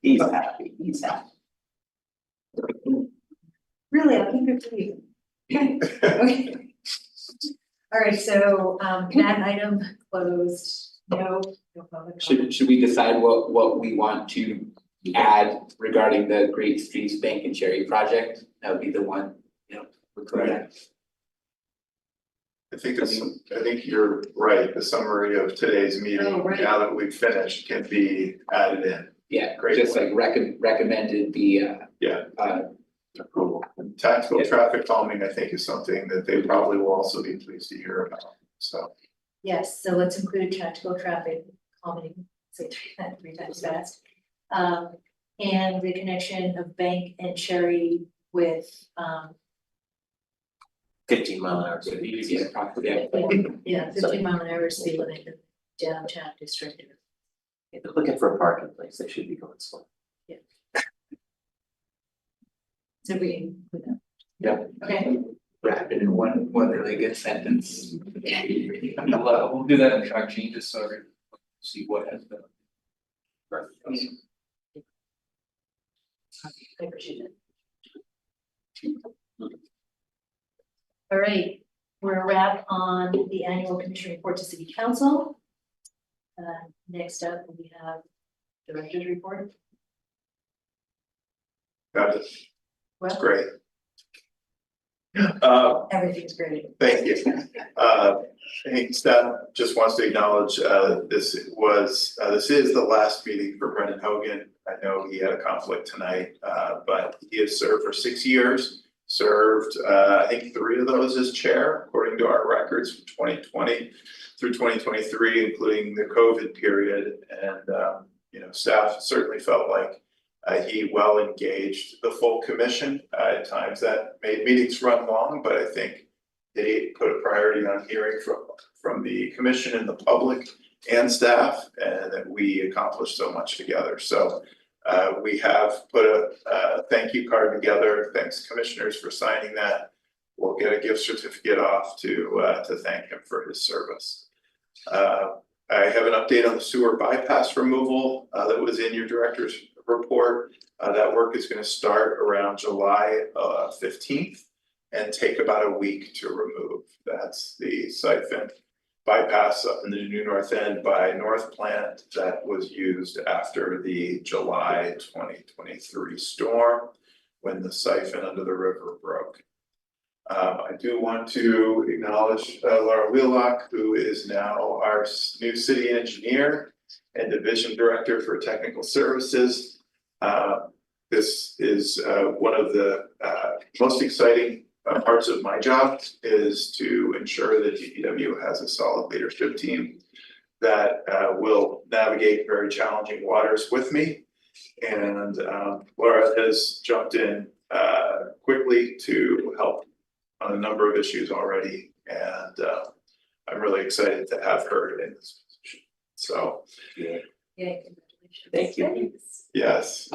he's happy, he's happy. Really, I'll keep it to you. Okay, okay. All right, so, that item closed, no public comment. Should we decide what we want to add regarding the Great Streets Bank and Cherry project? That would be the one, you know, with Right. I think you're right, the summary of today's meeting, Oh, right. now that we've finished, can be added in. Yeah, Great just point. like recommended the Yeah. Approval. Tactical Yeah. traffic calming, I think, is something that they probably will also be pleased to hear about, so. Yes, so let's include tactical traffic calming, say three times fast. And the connection of Bank and Cherry with, 15-mile-an-hour. yeah, 15-mile-an-hour speed limit in downtown district. If they're looking for a parking place, they should be going slow. So we, with that. Yeah. Okay, wrap it in one really good sentence. We'll do that in track changes, so everyone can see what has been. I appreciate it. All right, we're a wrap on the annual commission report to city council. Next up, we have director's report. Got it. That's Well, great. Everything's great. Thank you. Hey, staff just wants to acknowledge, this is the last meeting for Brendan Hogan. I know he had a conflict tonight, but he has served for 6 years. Served, I think 3 of those as chair, according to our records from 2020 through 2023, including the COVID period. And, staff certainly felt like he well engaged the full commission. At times that made meetings run long, but I think they put a priority on hearing from the commission and the public and staff, and that we accomplished so much together. So we have put a thank you card together. Thanks, commissioners, for signing that. We'll get a gift certificate off to thank him for his service. I have an update on the sewer bypass removal that was in your director's report. That work is going to start around July 15th and take about a week to remove. That's the siphon bypass up in the New North End by North Plant that was used after the July 2023 storm when the siphon under the river broke. I do want to acknowledge Laura Wheelock, who is now our new city engineer and division director for technical services. This is one of the most exciting parts of my job, is to ensure that DPW has a solid leadership team that will navigate very challenging waters with me. And Laura has jumped in quickly to help on a number of issues already, and I'm really excited to have her in this position. So, Yeah, congratulations. Thank you. Thanks. yes.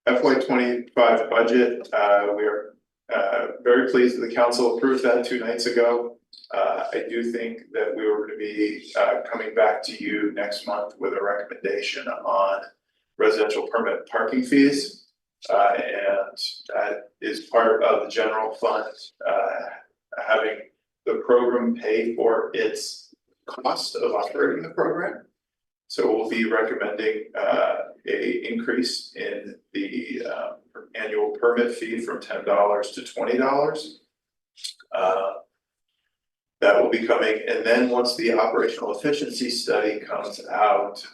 FY25 budget, we are very pleased that the council approved that 2 nights ago. I do think that we were going to be coming back to you next month with a recommendation on residential permit parking fees. And that is part of the general fund, having the program pay for its cost of operating the program. So we'll be recommending a increase in the annual permit fee from $10 to $20. That will be coming, and then once the operational efficiency study comes out,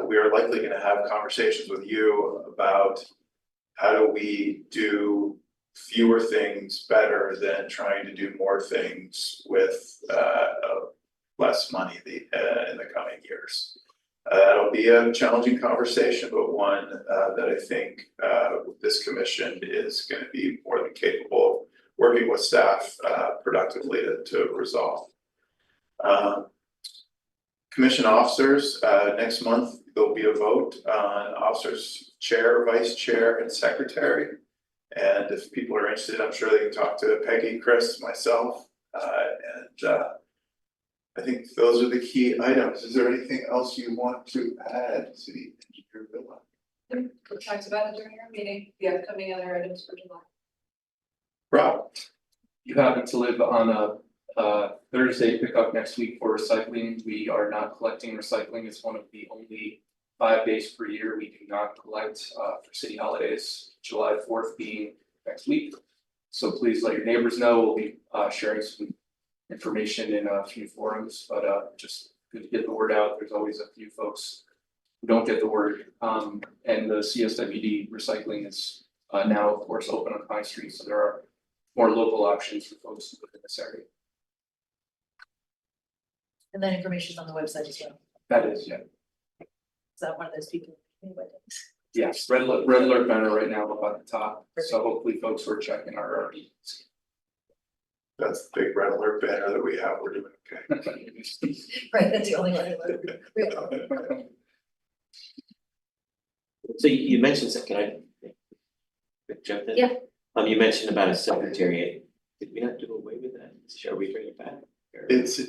we are likely going to have conversations with you about how do we do fewer things better than trying to do more things with less money in the coming years. That'll be a challenging conversation, but one that I think this commission is going to be more than capable of working with staff productively to resolve. Commission officers, next month there'll be a vote on officers chair, vice chair, and secretary. And if people are interested, I'm sure they can talk to Peggy, Chris, myself, and I think those are the key items. Is there anything else you want to add to the engineer bill? We talked about it during our meeting, the upcoming other items for July. Rob? You happen to live on a Thursday pickup next week for recycling. We are not collecting recycling. It's one of the only 5 days per year we do not collect for city holidays, July 4th being next week. So please let your neighbors know. We'll be sharing some information in a few forums, but just good to get the word out. There's always a few folks who don't get the word. And the CSWD recycling is now, of course, open on Pine Street, so there are more local options for folks within this area. And that information's on the website as well. That is, yeah. Is that one of those people? Anyway, Yes, red alert banner right now up at the top, so hopefully folks who are checking are already. That's the big red alert banner that we have. We're doing okay. right, that's the only one. So you mentioned, can I jump in? Yeah. You mentioned about a secretary. Did we not do away with that? Shall we bring it back? Or- It's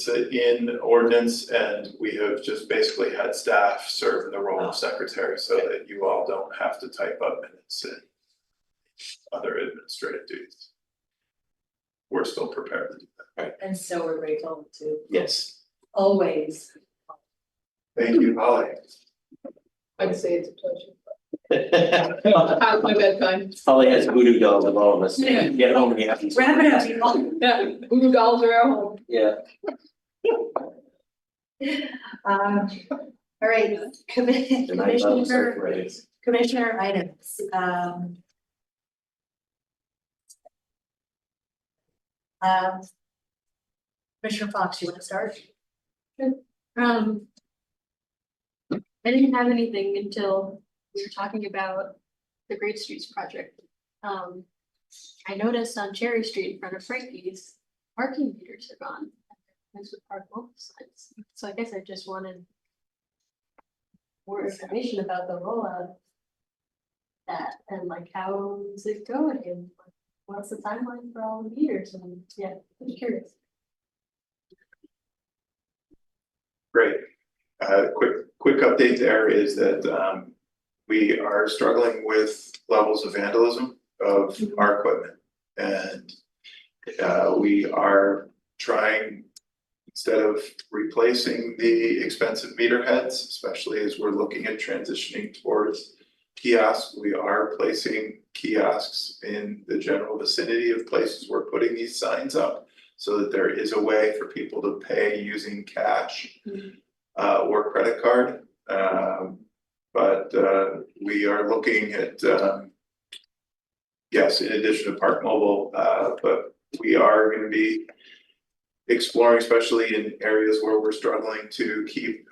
in ordinance, and we have just basically had staff serve in the role of secretary so that you all don't have to type up minutes and other administrative duties. We're still prepared to do that. And so we're grateful to Yes. always. Thank you, Holly. I'd say it's a pleasure. How's my bedtime? Holly has voodoo dolls of all of us. Yeah. Get home and you have these. Wrap it up, people. Yeah, voodoo dolls are at home. Yeah. All right, And I love commissioner, surprises. commissioner items, Commissioner Fox, you wanna start? Um. I didn't have anything until we were talking about the Great Streets project. I noticed on Cherry Street in front of Frankie's, parking meters are gone. Those would park mobile signs, so I guess I just wanted more information about the rollout of that and like how is it going and what's the timeline for all the meters and yeah, I'm curious. Great. Quick update there is that we are struggling with levels of vandalism of our equipment. And we are trying, instead of replacing the expensive meter heads, especially as we're looking at transitioning towards kiosks, we are placing kiosks in the general vicinity of places we're putting these signs up, so that there is a way for people to pay using cash or credit card. But we are looking at, yes, in addition to Park Mobile, but we are gonna be exploring, especially in areas where we're struggling to keep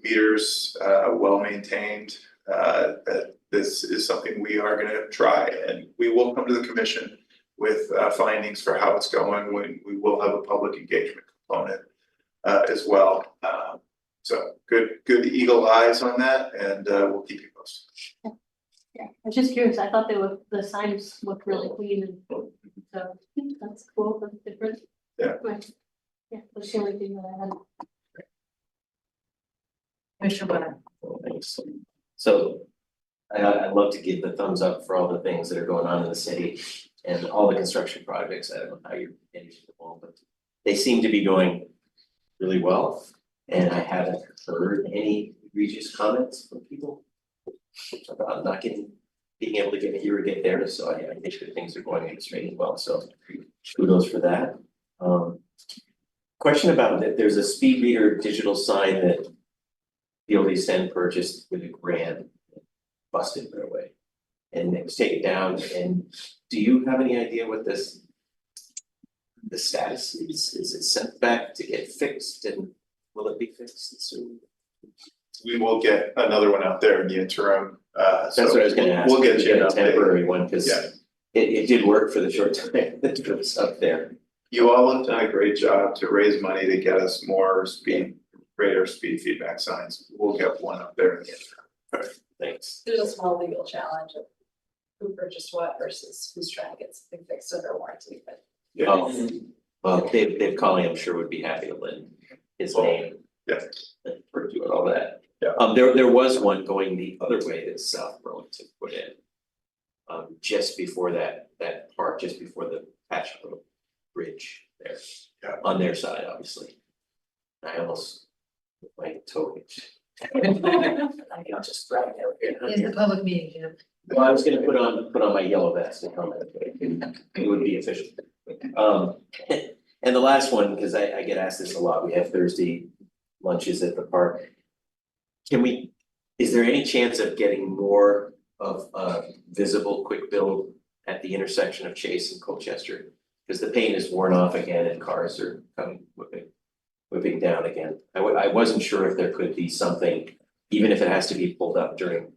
meters well maintained. That this is something we are gonna try, and we will come to the commission with findings for how it's going, when we will have a public engagement component as well. So good eagle eyes on that, and we'll keep you posted. Yeah, I was just curious, I thought the signs looked really clean and so that's cool, that's different. Yeah. But, yeah, that's the only thing that I had. Commissioner Brennan. Thanks. So I'd love to give the thumbs up for all the things that are going on in the city and all the construction projects. I don't know how you're managing them all, but they seem to be going really well. And I haven't heard any egregious comments from people about not being able to get here or get there. So I think that things are going extremely well. So kudos for that. Question about that, there's a speed meter digital sign that PLD Sten purchased with a grant, busted right away. And it was taken down, and do you have any idea what the status is? Is it sent back to get fixed, and will it be fixed soon? We will get another one out there in the interim. That's what I was gonna ask. We'll get you an a update. temporary one, cause Yeah. it did work for the short time that it was up there. You all have done a great job to raise money to get us more greater speed feedback signs. We'll get one up there in the interim. Thanks. There's a small legal challenge of who purchased what versus who's trying to get something fixed under warranty, but. Oh, well, Dave Colley, I'm sure would be happy to lend his name. Yeah. For doing all that. Yeah. There was one going the other way that South Burlington put in. Just before that part, just before the patch of the bridge there. Yeah. On their side, obviously. I almost, with my toe itch. I can just grab it out here. It's a public meeting, Jim. Well, I was gonna put on my yellow vest and helmet, but it would be official. And the last one, because I get asked this a lot, we have Thursday lunches at the park. Is there any chance of getting more of a visible quick build at the intersection of Chase and Colchester? Because the paint is worn off again and cars are coming whipping down again. I wasn't sure if there could be something, even if it has to be pulled up during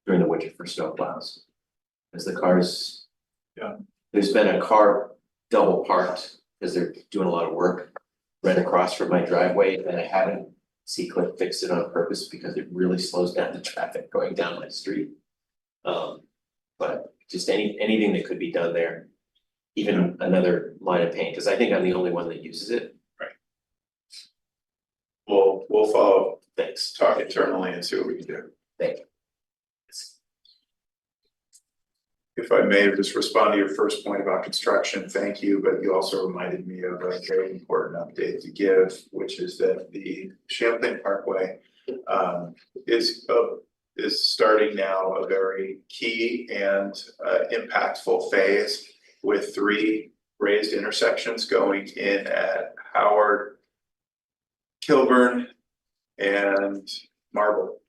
the winter for snow plows. As the cars. Yeah. There's been a car double parked because they're doing a lot of work right across from my driveway, and I haven't C-Clip fixed it on purpose because it really slows down the traffic going down my street. But just anything that could be done there, even another line of paint, because I think I'm the only one that uses it. We'll follow, Thanks. talk internally and see what we can do. Thank you. If I may just respond to your first point about construction, thank you, but you also reminded me of a very important update to give, which is that the Champlain Parkway is is starting now a very key and impactful phase with 3 raised intersections going in at Howard, Kilburn, and Marble.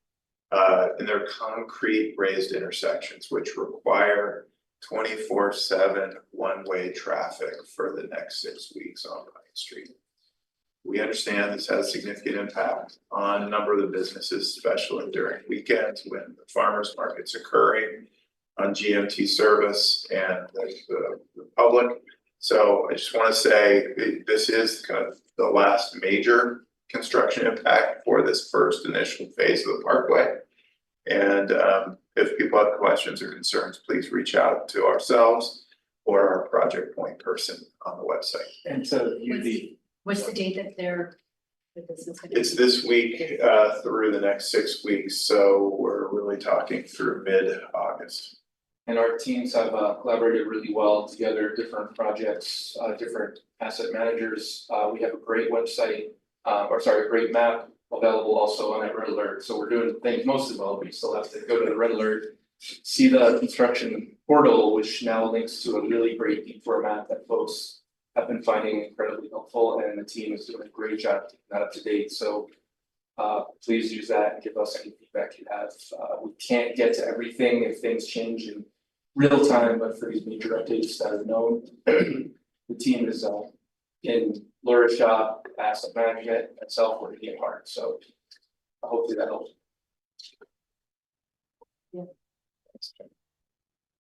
And they're concrete raised intersections which require 24/7 one-way traffic for the next 6 weeks on Pine Street. We understand this has significant impact on a number of the businesses, especially during weekends when the farmers market's occurring, on GMT service and the public. So I just want to say this is kind of the last major construction impact for this first initial phase of the parkway. And if people have questions or concerns, please reach out to ourselves or our project point person on the website. And so you What's the date that they're? that this is gonna It's be? this week through the next 6 weeks, so we're really talking through mid-August. and our teams have collaborated really well together, different projects, different asset managers. We have a great website, a great map available also on that Red Alert. So we're doing things mostly well, but you still have to go to the Red Alert, see the construction portal, which now links to a really great D4 map that folks have been finding incredibly helpful, and the team is doing a great job keeping that up to date. So please use that and give us any feedback you have. We can't get to everything if things change in real time, but for these major updates that are known, the team is in Laura's shop, asset management, itself working it hard. So hopefully that helps.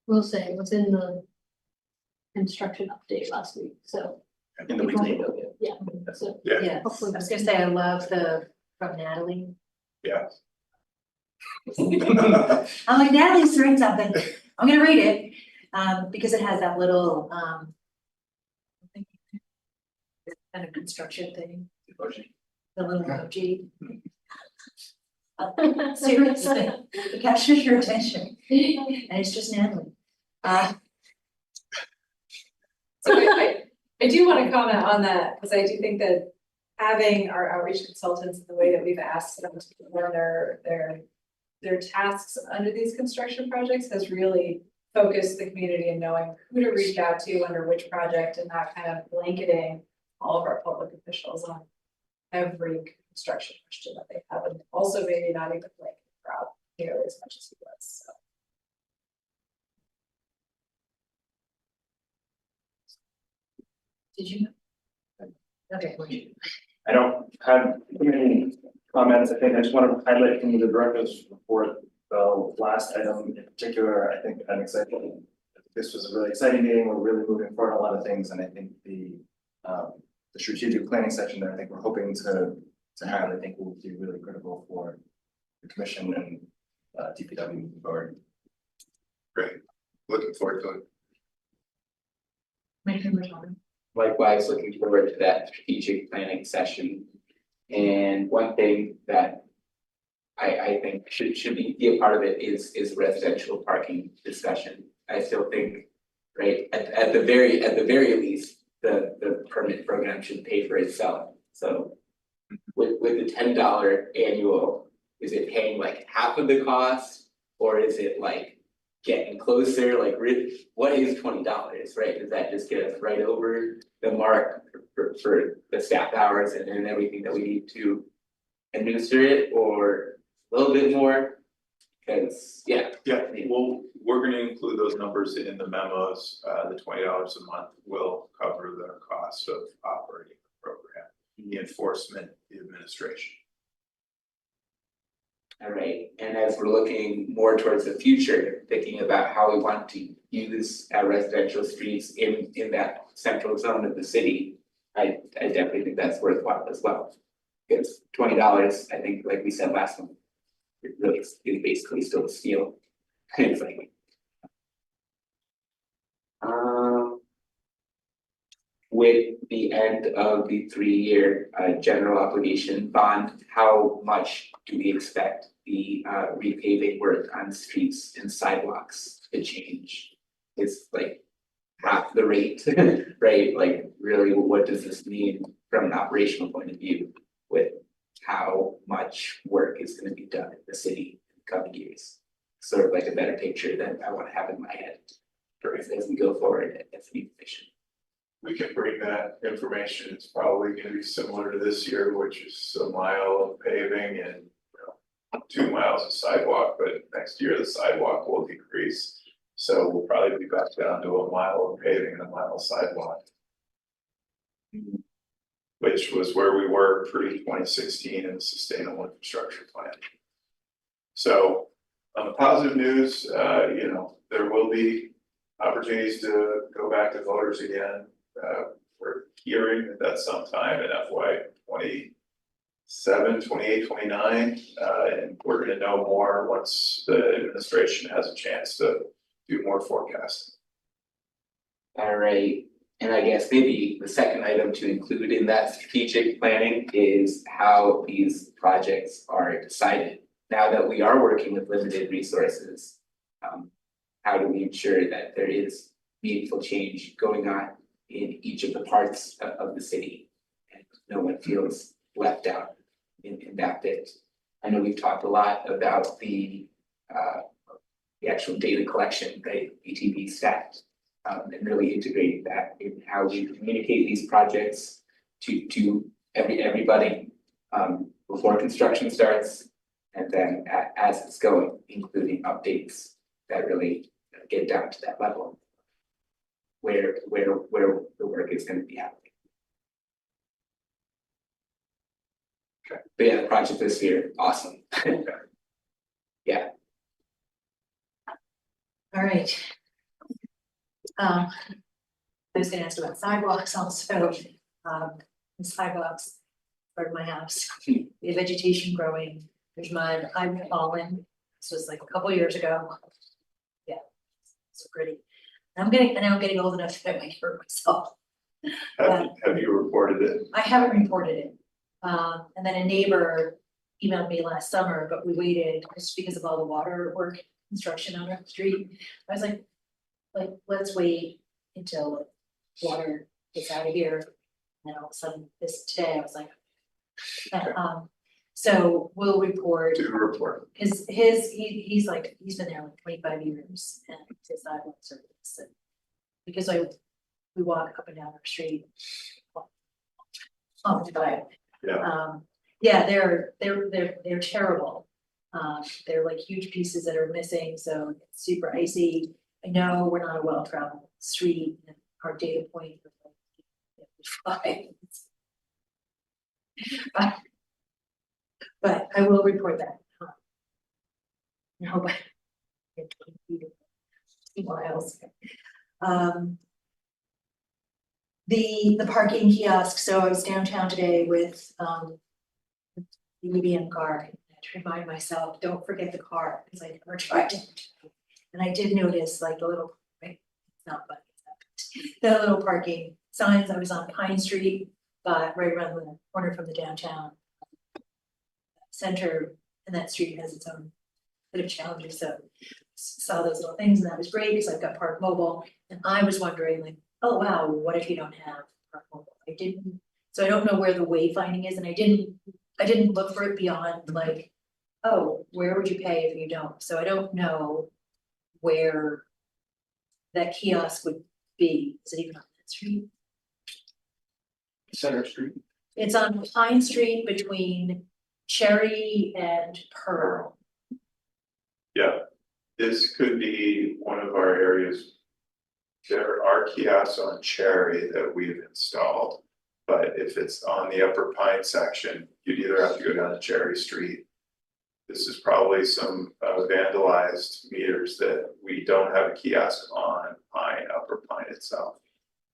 We'll say it was in the construction update last week, so, In the weekly, yeah, so. Yeah. Yeah, I Hopefully was gonna say, I love from Natalie. Yeah. I'm like, Natalie's doing something, I'm gonna read it, because it has that little, kind of construction thing, the little emoji. Seriously, it captures your attention, and it's just Natalie. So I do want to comment on that, because I do think that having our outreach consultants in the way that we've asked them to perform their tasks under these construction projects has really focused the community in knowing who to reach out to under which project, and not kind of blanketing all of our public officials on every construction question that they have, and also maybe not even blanket crowd nearly as much as he was, so. Did you? Okay. I don't have too many comments. I think I just want to highlight from the director's report, the last item in particular. I think I'm excited. This was a really exciting meeting. We're really moving forward on a lot of things, and I think the strategic planning section that I think we're hoping to have, I think will be really critical for the commission and DPW moving forward. Great, looking forward to it. Likewise, looking forward to that strategic planning session. And one thing that I think should be a part of it is residential parking discussion. I still think, right, at the very least, the permit program should pay for itself. So with the $10 annual, is it paying like half of the cost, or is it like getting closer? Like, what is $20, right? Does that just get us right over the mark for the staff hours and everything that we need to administer it, or a little bit more? Because yeah, We're gonna include those numbers in the memos. The $20 a month will cover the cost of operating the program, the enforcement, the administration. all right. And as we're looking more towards the future, thinking about how we want to use our residential streets in that central zone of the city, I definitely think that's worthwhile as well. Because $20, I think, like we said last month, it really is basically still a steal. It's like, with the end of the 3-year general obligation bond, how much do we expect the repaving work on streets and sidewalks to change? It's like half the rate, right? Like, really, what does this mean from an operational point of view with how much work is going to be done in the city in the coming years? sort of like a better picture that I wanna have in my head. As we go forward as the mission. We can bring that information, it's probably gonna be similar to this year, which is a mile of paving and 2 miles of sidewalk, but next year the sidewalk will decrease. So we'll probably be back down to a mile of paving and a mile of sidewalk. Which was where we were pre-2016 in the sustainable infrastructure plan. So on the positive news, there will be opportunities to go back to voters again. We're hearing that that's sometime in FY 27, 28, 29, and we're gonna know more once the administration has a chance to do more forecasting. All right, and I guess maybe the second item to include in that strategic planning is how these projects are decided. Now that we are working with limited resources, how do we ensure that there is meaningful change going on in each of the parts of the city? And no one feels left out in that bit. I know we've talked a lot about the actual data collection, right, ETV stat, and really integrating that in how we communicate these projects to everybody before construction starts, and then as it's going, including updates that really get down to that level where the work is going to be happening. Okay. But yeah, the project this year, awesome. Yeah. All right. I was gonna ask about sidewalks also, the sidewalks, part of my house, the vegetation growing, there's mud, I've fallen, this was like a couple years ago. Yeah, so pretty, I'm getting old enough that I might hurt myself. Have you reported it? I haven't reported it, and then a neighbor emailed me last summer, but we waited just because of all the water work, construction on our street. I was like, let's wait until water gets out of here. And all of a sudden, today, I was like, so we'll report. Do report. Cause he's been there like 25 years and his sidewalks are this. Because we walk up and down our street. Yeah, they're terrible. They're like huge pieces that are missing, so it's super icy. I know we're not a well-traveled street and our data point was like 5. But I will report that. I hope I get 20 feet of miles. The parking kiosk, so I was downtown today with the EVM car. To remind myself, don't forget the car, because I never tried it. And I did notice like the little, right, it's not funny, the little parking signs. I was on Pine Street, but right around the corner from the downtown center, and that street has its own bit of challenges, so saw those little things, and that was great, because I've got Park Mobile, and I was wondering like, oh wow, what if you don't have Park Mobile? I didn't, so I don't know where the wayfinding is, and I didn't look for it beyond like, oh, where would you pay if you don't? So I don't know where that kiosk would be. Is it even on that street? Center Street. It's on Pine Street between Cherry and Pearl. Yeah, this could be one of our areas. There are kiosks on Cherry that we've installed, but if it's on the Upper Pine section, you'd either have to go down to Cherry Street. This is probably some vandalized meters that we don't have a kiosk on Pine, Upper Pine itself.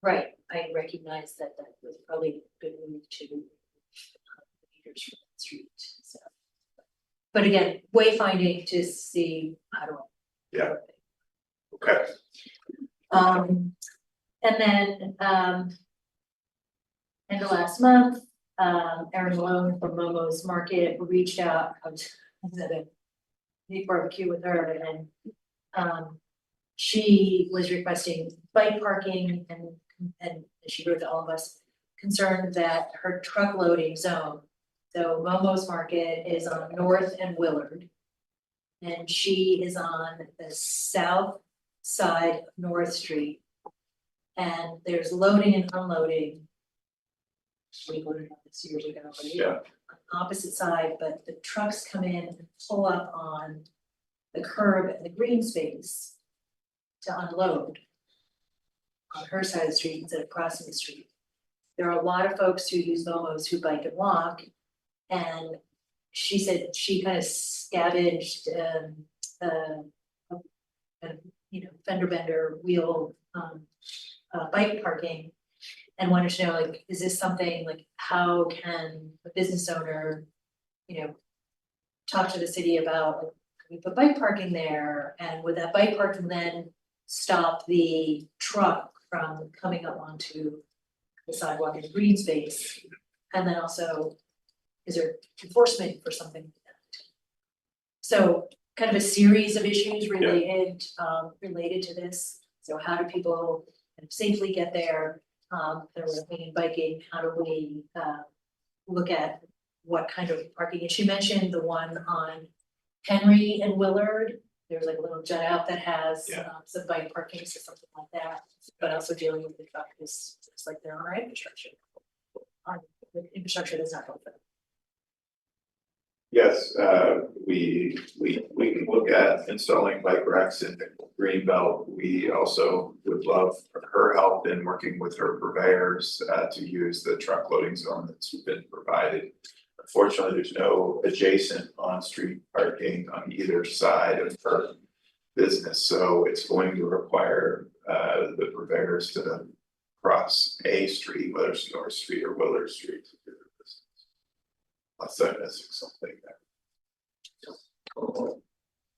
Right, I recognize that was probably a good move to meters from that street, so. But again, wayfinding to see how to. Yeah. Okay. And then, end of last month, Erin Malone from Momo's Market reached out. I was at a big barbecue with her, and she was requesting bike parking, and she wrote to all of us, concerned that her truck loading zone. So Momo's Market is on North and Willard. And she is on the south side of North Street. And there's loading and unloading. We voted on this years ago, right? Yeah. On the opposite side, but the trucks come in and pull up on the curb and the green space to unload on her side of the street instead of crossing the street. There are a lot of folks who use Momos who bike and walk, and she said she kind of scavenged, fender bender wheel, bike parking. And wanted to know, like, is this something, like, how can a business owner, talk to the city about, like, can we put bike parking there? And would that bike parking then stop the truck from coming up onto the sidewalk in green space? And then also, is there enforcement for something like that? So kind of a series of issues related to this. So how do people kind of safely get there? They're walking and biking, how do we look at what kind of parking? And she mentioned the one on Henry and Willard. There's like a little jet out that has some bike parking or something like that, but also dealing with the truck is it's like they're on our infrastructure. On the infrastructure that's not going for them. Yes, we can look at installing bike racks in the Greenbelt. We also would love her help in working with her purveyors to use the truck loading zone that's been provided. Unfortunately, there's no adjacent on-street parking on either side of her business, so it's going to require the purveyors to cross a street, whether it's North Street or Willard Street, to do their business. Unless I'm missing something there.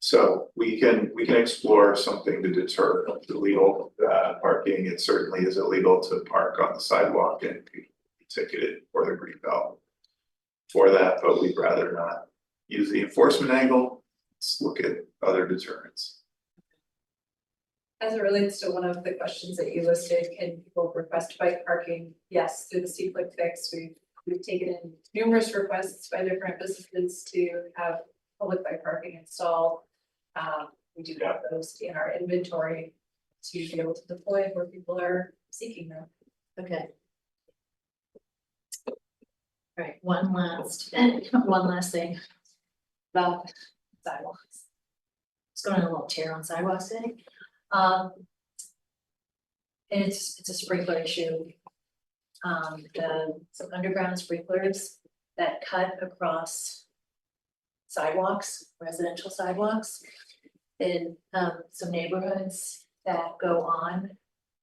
So we can explore something to deter illegal parking. It certainly is illegal to park on the sidewalk and be ticketed for the Greenbelt for that, but we'd rather not use the enforcement angle. Let's look at other deterrents. As it relates to one of the questions that you listed, can people request bike parking? Yes, through the C-Click fix, we've taken in numerous requests by different businesses to have public bike parking installed. We do have those in our inventory to be able to deploy where people are seeking them. Okay. All right, one last thing about sidewalks. It's going on a little tear on sidewalks today. And it's a sprinkler issue. Some underground sprinklers that cut across sidewalks, residential sidewalks in some neighborhoods that go on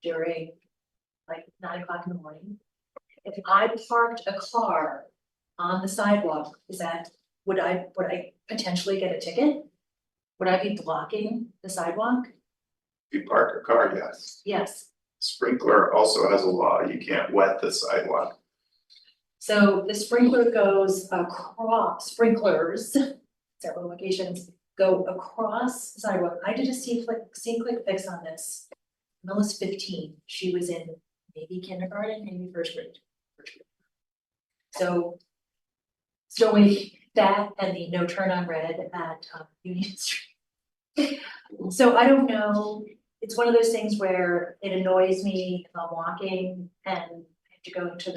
during like 9 o'clock in the morning. If I parked a car on the sidewalk, would I potentially get a ticket? Would I be blocking the sidewalk? If you park a car, yes. Yes. Sprinkler also has a law, you can't wet the sidewalk. So the sprinkler goes across, sprinklers, several locations go across the sidewalk. I did a C-Click fix on this. Melissa's 15, she was in maybe kindergarten, maybe first grade. So that and the no turn on red at Union Street. So I don't know, it's one of those things where it annoys me if I'm walking and I have to go into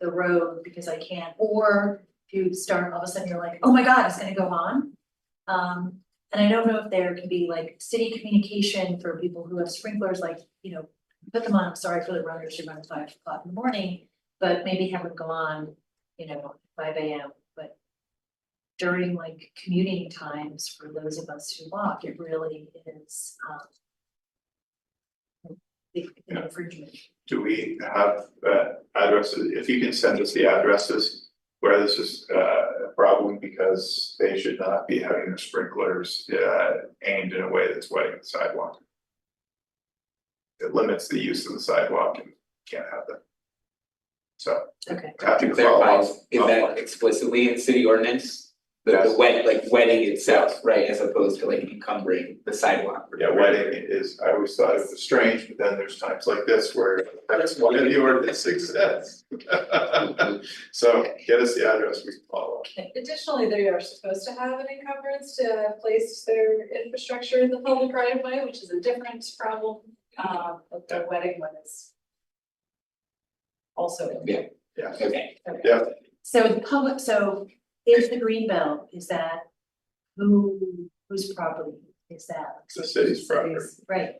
the road because I can't, or if you start, all of a sudden you're like, oh my God, it's gonna go on. And I don't know if there can be like city communication for people who have sprinklers, like, put them on, sorry for the runners who run at 5 o'clock in the morning, but maybe have them go on, 5 AM, but during like commuting times for those of us who walk, it really is the infringement. Do we have addresses? If you can send us the addresses where this is a problem, because they should not be having their sprinklers aimed in a way that's wetting the sidewalk. It limits the use of the sidewalk and can't have them. So Okay. happy To to follow clarify, up. is that explicitly in city ordinance? the wetting itself, right, as opposed to like encumbering the sidewalk. Yeah, wetting is, I always thought it was strange, but then there's times like this where that's what the ordinance says. So get us the address, we can follow up. Additionally, they are supposed to have an encumbrance to place their infrastructure in the public right of way, which is a different problem. But the wedding one is also. Yeah. Yeah. Okay, Yeah, So the public, so if the green belt, is that whose property is that? It's the city's property. Right,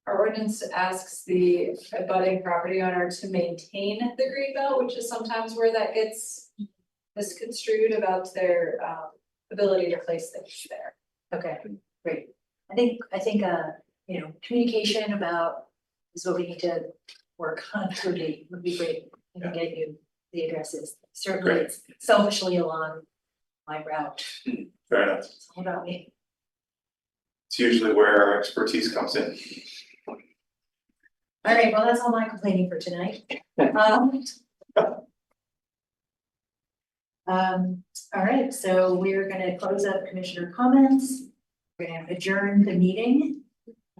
Our ordinance asks the abutting property owner to maintain the green belt, which is sometimes where that gets misconstrued about their ability to place things there. okay, great. I think, you know, communication about is what we need to work on would be great. I can get you the addresses. Certainly, Great. it's selfishly along my route. fair enough. It's all about me. It's usually where our expertise comes in. All right, well, that's all my complaining for tonight. All right, so we're gonna close up commissioner comments. We're gonna adjourn the meeting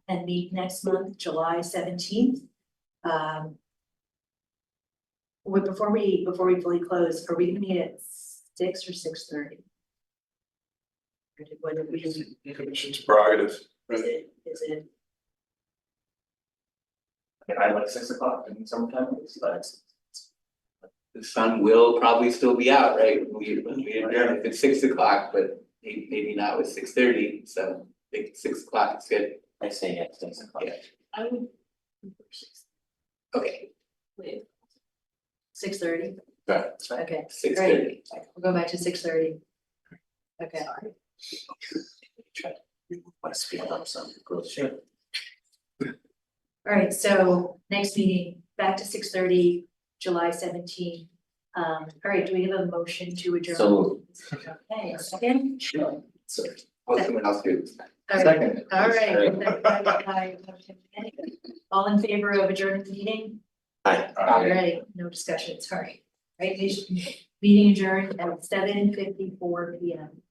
and meet next month, July 17th. Before we fully close, are we gonna meet at 6 or 6:30? What did we, is Commission's prerogative. it, I like 6 o'clock in summertime, but the sun will probably still be out, right, when we adjourn, if it's 6 o'clock, but maybe not with 6:30, so I think 6 o'clock is good. I say yes, 6 o'clock. Yeah. I would. Okay, Wait, 6:30? Yeah. Okay, 6:30. we'll go back to 6:30. Okay. Want to speed up some growth, sure. All right, so next meeting, back to 6:30, July 17th. All right, do we have a motion to adjourn? So moved. Okay, a second? Sure. So, I'll someone else do this. All right, second. all right. All in favor of adjourning the meeting? Hi. All right, no discussion, sorry. Right, meeting adjourned at 7:54 PM.